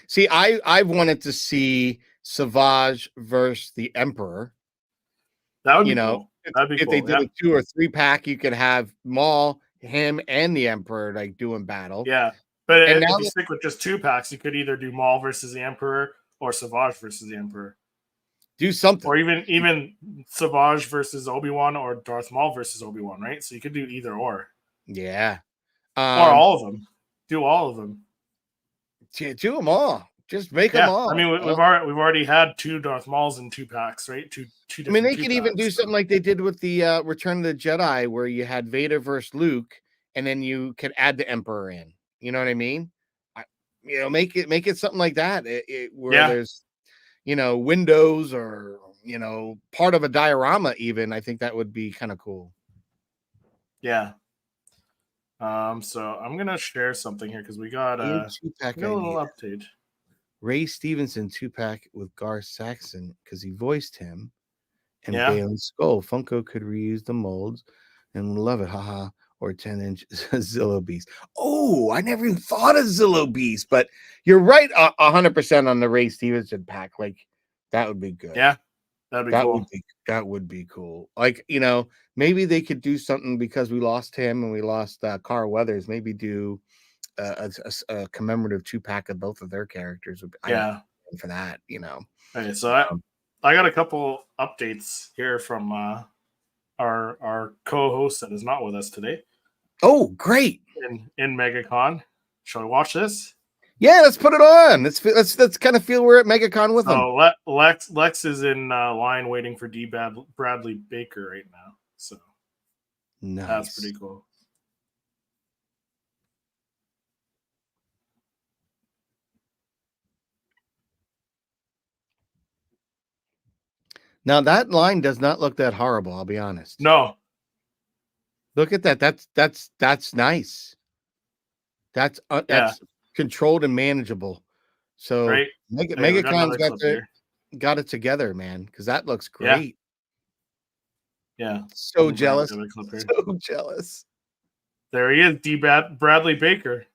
See, I wanted to see Savage versus the Emperor. That would be cool. That'd be if cool. They did a 2 or 3 pack, you could have Maul, him, and the Emperor like doing battle. Yeah. But if you stick with just 2 packs, you could either do Maul versus the Emperor or Savage versus the Emperor. Do something. Or even Savage versus Obi-Wan or Darth Maul versus Obi-Wan, right? So you could do either or. Yeah. Or all of them. Do all of them. Do them all. Just make them all. I mean, we've already had 2 Darth Mauls in 2 packs, right? Two different. I mean, they could even do something like they did with the Return of the Jedi, where you had Vader versus Luke, and then you could add the Emperor in. You know what I mean? Make it something like that. Where there's, windows or part of a diorama. Even I think that would be kind of cool. Yeah. So I'm gonna share something here because we got a little update. Ray Stevenson 2-pack with Gar Saxon because he voiced him, and Bailey Skull. Funko could reuse the molds and love it, haha. Or 10-inch Zillow Beast. Oh, I never even thought of Zillow Beast, but you're right 100% on the Ray Stevenson pack. Like, that would be good. Yeah, that'd be cool. That would be cool. Like, maybe they could do something because we lost him and we lost Carl Weathers. Maybe do a commemorative 2-pack of both of their characters. For that, Okay, so I got a couple updates here from our co-host that is not with us today. Oh, great! In MegaCon, shall we watch this? Yeah, let's put it on. Let's kind of feel we're at MegaCon with them. Lex is in line waiting for D. Bradley Baker right now. So nice. That's pretty cool. Now that line does not look that horrible. I'll be honest. No. Look at that. That's nice. That's controlled and manageable. So right. MegaCon's got got it together, man, because that looks Yeah. great. Yeah. So Let me grab jealous. the other clip here. So jealous. There he is, Bradley Baker.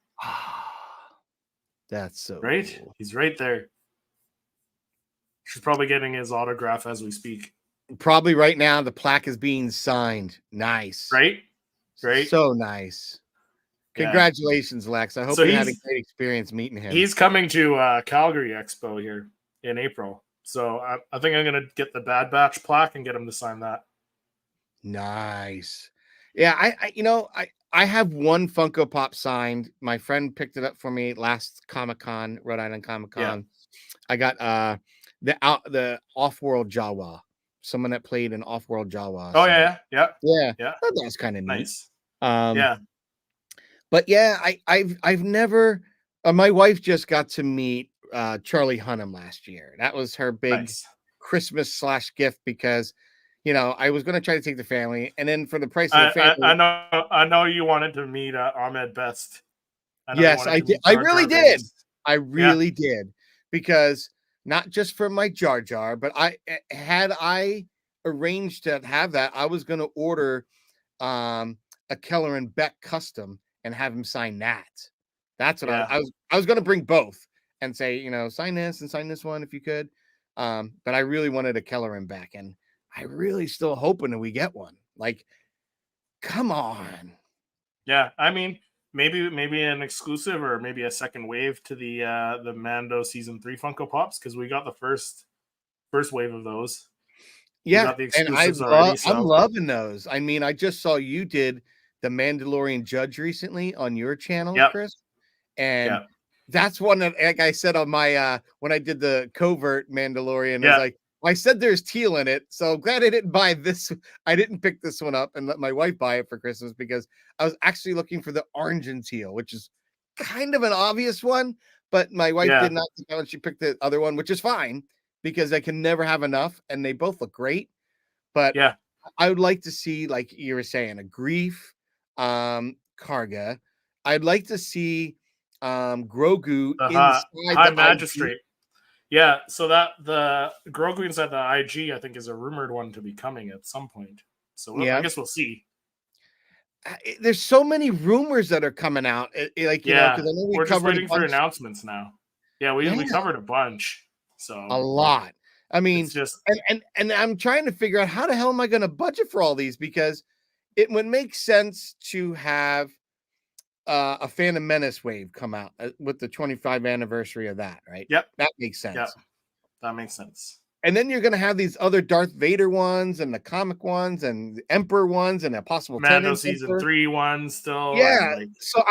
That's so Right? cool. He's right there. She's probably getting his autograph as we speak. Probably right now the plaque is being signed. Nice. Right? Right? So nice. Yeah. Congratulations, Lex. I hope So you had a great experience meeting him. He's coming to Calgary Expo here in April. So I think I'm going to get the Bad Batch plaque and get him to sign that. Nice. Yeah, I have one Funko Pop signed. My friend picked it up for me last Comic-Con, Rhode Island Comic-Con. Yeah. I got the Off-World Jawa. Someone that played an Off-World Jawa. Oh, so, yeah. Yeah. Yeah. That was kind of neat. Nice. Yeah. But yeah, I've never my wife just got to meet Charlie Hunnam last year. That was her big Christmas / gift because I was going to try to take the family, and then for the price of the family, I know you wanted to meet Ahmed Best. Yes, I did. I really did. I really did, because not just for my Jar Jar, but I arranged to have that, I was going to order a Keller and Beck custom and have him sign that. That's what I was going to bring both and say, sign this and sign this one if you could. But I really wanted a Keller and Beck, and I really still hoping that we get one. Like, come on. Yeah, I mean, maybe an exclusive or maybe a second wave to the Mando season 3 Funko Pops, because we got the first wave of those. Yeah, and I'm loving those. I mean, I just saw you did the Mandalorian Judge recently on your channel, Chris, and that's one that, like I said on my when I did the covert Mandalorian, I was like, I said there's teal in it, so I'm glad I didn't buy this. I didn't pick this one up and let my wife buy it for Christmas, because I was actually looking for the orange and teal, which is kind of an obvious one, but my wife did not think that, and she picked the other one, which is fine because I can never have enough, and they both look great. But I would like to see, like you were saying, a Grief, Karga. I'd like to see Grogu inside High the Magistrate. IG. Yeah, so that the Grogu inside the IG, I think, is a rumored one to be coming at some point. So I guess we'll see. There's so many rumors that are coming out. Like, because I know we're just waiting for announcements now. Yeah, we covered a bunch. So a lot. I mean, it's just and I'm trying to figure out how the hell am I going to budget for all these, because it would make sense to have a Phantom Menace wave come out with the 25th anniversary of that, right? Yep. That makes sense. Yep. That makes sense. And then you're going to have these other Darth Vader ones and the comic ones and the Emperor ones and a possible Mando season 3 ones still. Yeah. So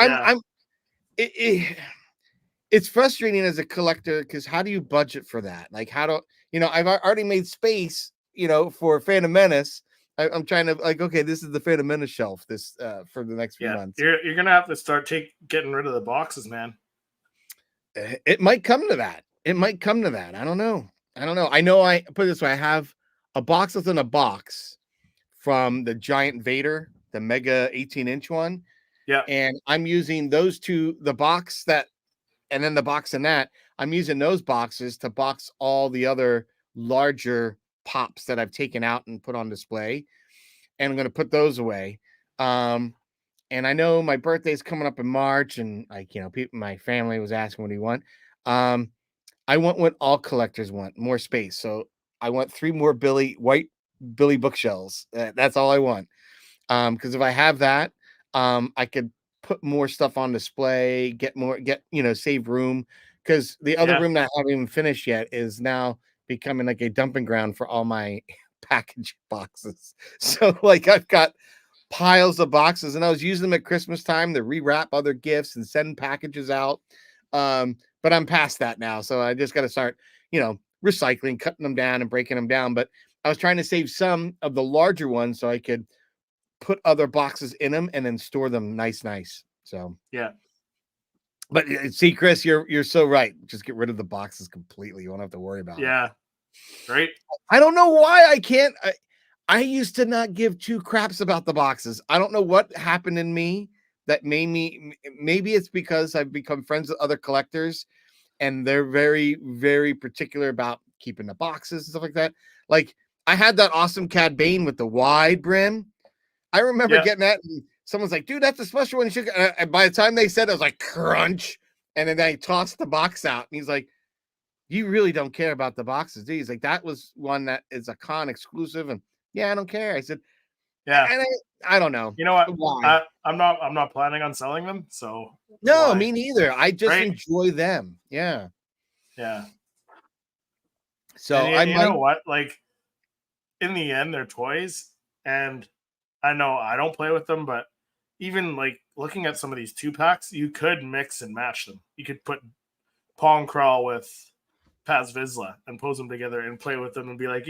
it's frustrating as a collector, because how do you budget for that? Like, I've already made space, for Phantom Menace. I'm trying to, like, okay, this is the Phantom Menace shelf for the next few months. You're gonna have to start getting rid of the boxes, man. It might come to that. I don't know. I know I put it this way. I have a box within a box from the Giant Vader, the Mega 18-inch one. Yeah. And I'm using those two, the box that, and then the box in that, I'm using those boxes to box all the other larger pops that I've taken out and put on display, and I'm going to put those away. And I know my birthday's coming up in March, and people, my family was asking what do you want. I want what all collectors want, more space. So I want 3 more white Billy bookshelves. That's all I want. Because if I have that, I could put more stuff on display, save room. Because the other room that I haven't even finished yet is now becoming like a dumping ground for all my package boxes. So, like, I've got piles of boxes, and I was using them at Christmas time to rewrap other gifts and send packages out. But I'm past that now, so I just got to start, recycling, cutting them down and breaking them down. But I was trying to save some of the larger ones so I could put other boxes in them and then store them nice. So but see, Chris, you're so right. Just get rid of the boxes completely. You won't have to worry about it. Right. I don't know why I can't. I used to not give 2 craps about the boxes. I don't know what happened in me that made me. Maybe it's because I've become friends with other collectors, and they're very, very particular about keeping the boxes and stuff like that. Like I had that awesome Cad Bane with the wide brim. I remember getting that, and someone's like, "Dude, that's a special one." And by the time they said it, I was like, "Crunch!" And then I tossed the box out, and he's like, "You really don't care about the boxes, do you?" He's like, "That was one that is a con exclusive," and yeah, I don't care. I said, Yeah. and I don't know. You know what? Why? I'm not planning on selling them. So No, why? me neither. I just Right? enjoy them. Yeah. Yeah. So And I you might. know what? Like in the end, they're toys, and I know I don't play with them, but even like looking at some of these 2-packs, you could mix and match them. You could put Pong Crawl with Paz Vizsla and pose them together and play with them and be like,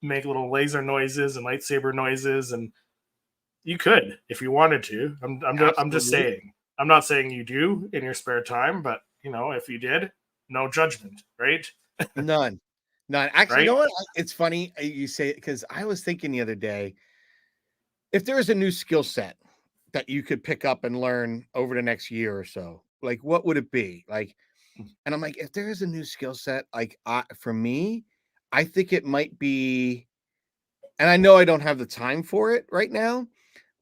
make little laser noises and lightsaber noises, and you could if you wanted to. I'm just Absolutely. saying. I'm not saying you do in your spare time, but if you did, no judgment, right? None. Actually, you Right? know what? It's funny you say it because I was thinking the other day, if there was a new skill set that you could pick up and learn over the next year or so, like what would it be? Like, and I'm like, if there is a new skill set, like for me, I think it might be, and I know I don't have the time for it right now,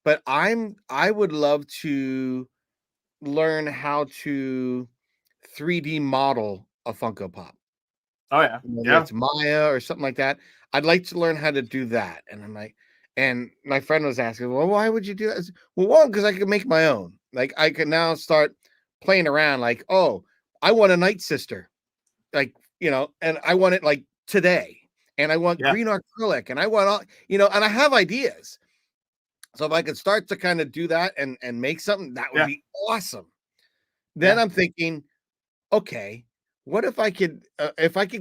but I would love to learn how to 3D model a Funko Pop. Oh yeah, Whether yeah, it's Maya or something like that. I'd like to learn how to do that. And I'm like, and my friend was asking, well, why would you do that? I said, well, one, because I could make my own. Like I could now start playing around, like, oh, I want a Night Sister. Like, and I want it like today. And I want yeah, green acrylic, and I want all, and I have ideas. So if I could start to kind of do that and make something, that would yeah, be awesome. Then yeah, I'm thinking, okay, what if I could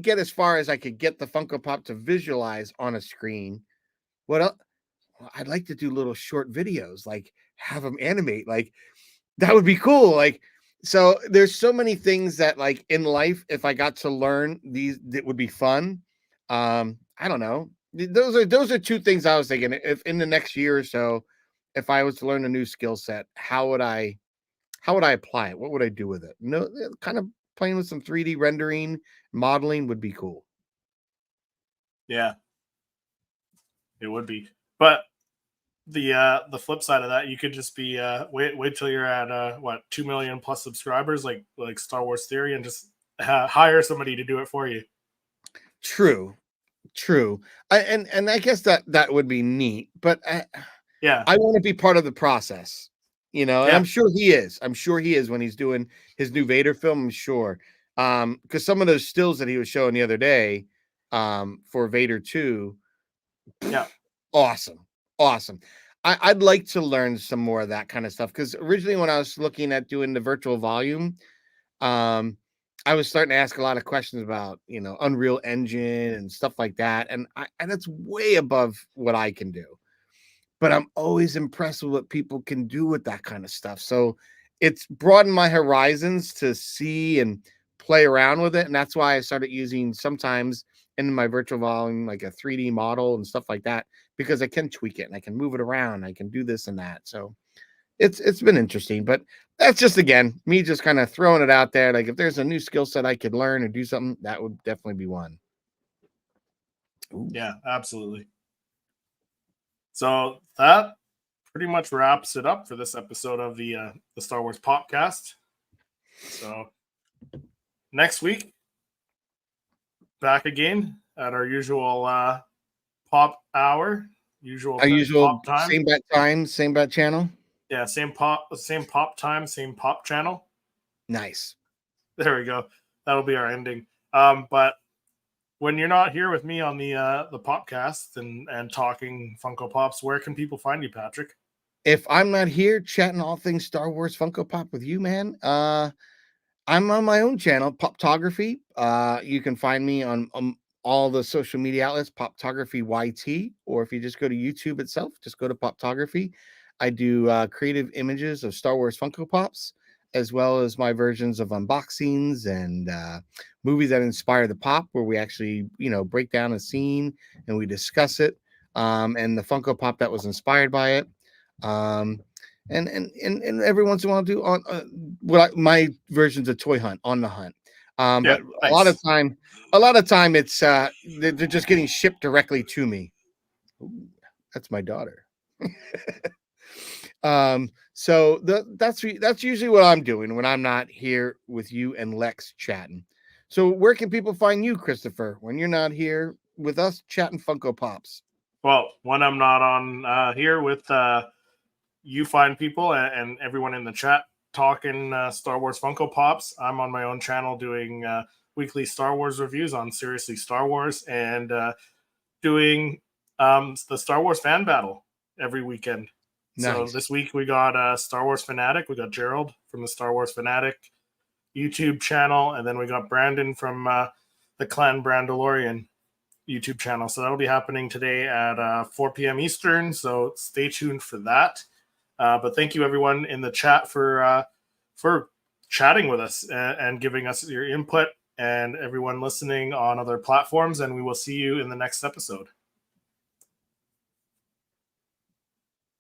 get as far as I could get the Funko Pop to visualize on a screen? What else? Well, I'd like to do little short videos, like have them animate, like that would be cool. Like, so there's so many things that, like in life, if I got to learn these, it would be fun. I don't know. Those are two things I was thinking. If in the next year or so, if I was to learn a new skill set, how would I apply it? What would I do with it? No, kind of playing with some 3D rendering, modeling would be cool. yeah. It would be, but the flip side of that, you could just be wait till you're at 2 million plus subscribers, like Star Wars Theory, and just hire somebody to do it for you. True, true. And I guess that would be neat, but Yeah, I want to be part of the process, and yeah, I'm sure he is. I'm sure he is when he's doing his new Vader film. I'm sure, because some of those stills that he was showing the other day, for Vader 2, yeah, awesome, awesome. I'd like to learn some more of that kind of stuff because originally when I was looking at doing the virtual volume, um, I was starting to ask a lot of questions about Unreal Engine and stuff like that, and that's way above what I can do. But I'm always impressed with what people can do with that kind of stuff. So it's broadened my horizons to see and play around with it. And that's why I started using sometimes in my virtual volume, like a 3D model and stuff like that, because I can tweak it and I can move it around. I can do this and that. So it's been interesting. But that's just, again, me just kind of throwing it out there. Like if there's a new skill set I could learn or do something, that would definitely be one. Ooh. yeah, absolutely. So that pretty much wraps it up for this episode of the Star Wars Popcast. So next week, back again at our usual pop hour, Our usual pop time. same bat time, same bat channel. Yeah, same pop time, same pop channel. Nice. There we go. That'll be our ending. But when you're not here with me on the podcast and talking Funko Pops, where can people find you, Patrick? If I'm not here chatting all things Star Wars Funko Pop with you, man, I'm on my own channel, Poptography. You can find me on all the social media outlets, Poptography YT, or if you just go to YouTube itself, just go to Poptography. I do creative images of Star Wars Funko Pops, as well as my versions of unboxings and movies that inspire the pop, where we actually, break down a scene and we discuss it, and the Funko Pop that was inspired by it. And every once in a while, I'll do on my versions of Toy Hunt, On the Hunt. But nice. a lot of time it's they're just getting shipped directly to me. Ooh, that's my daughter. So that's usually what I'm doing when I'm not here with you and Lex chatting. So where can people find you, Christopher, when you're not here with us chatting Funko Pops? Well, when I'm not on here with you fine people and everyone in the chat talking Star Wars Funko Pops, I'm on my own channel doing weekly Star Wars reviews on Seriously Star Wars and doing the Star Wars fan battle every weekend. So Nice. this week we got Star Wars Fanatic. We got Gerald from the Star Wars Fanatic YouTube channel, and then we got Brandon from the Clan Brandalorian YouTube channel. So that'll be happening today at 4 p.m. Eastern. So stay tuned for that. But thank you everyone in the chat for chatting with us and giving us your input, and everyone listening on other platforms. And we will see you in the next episode.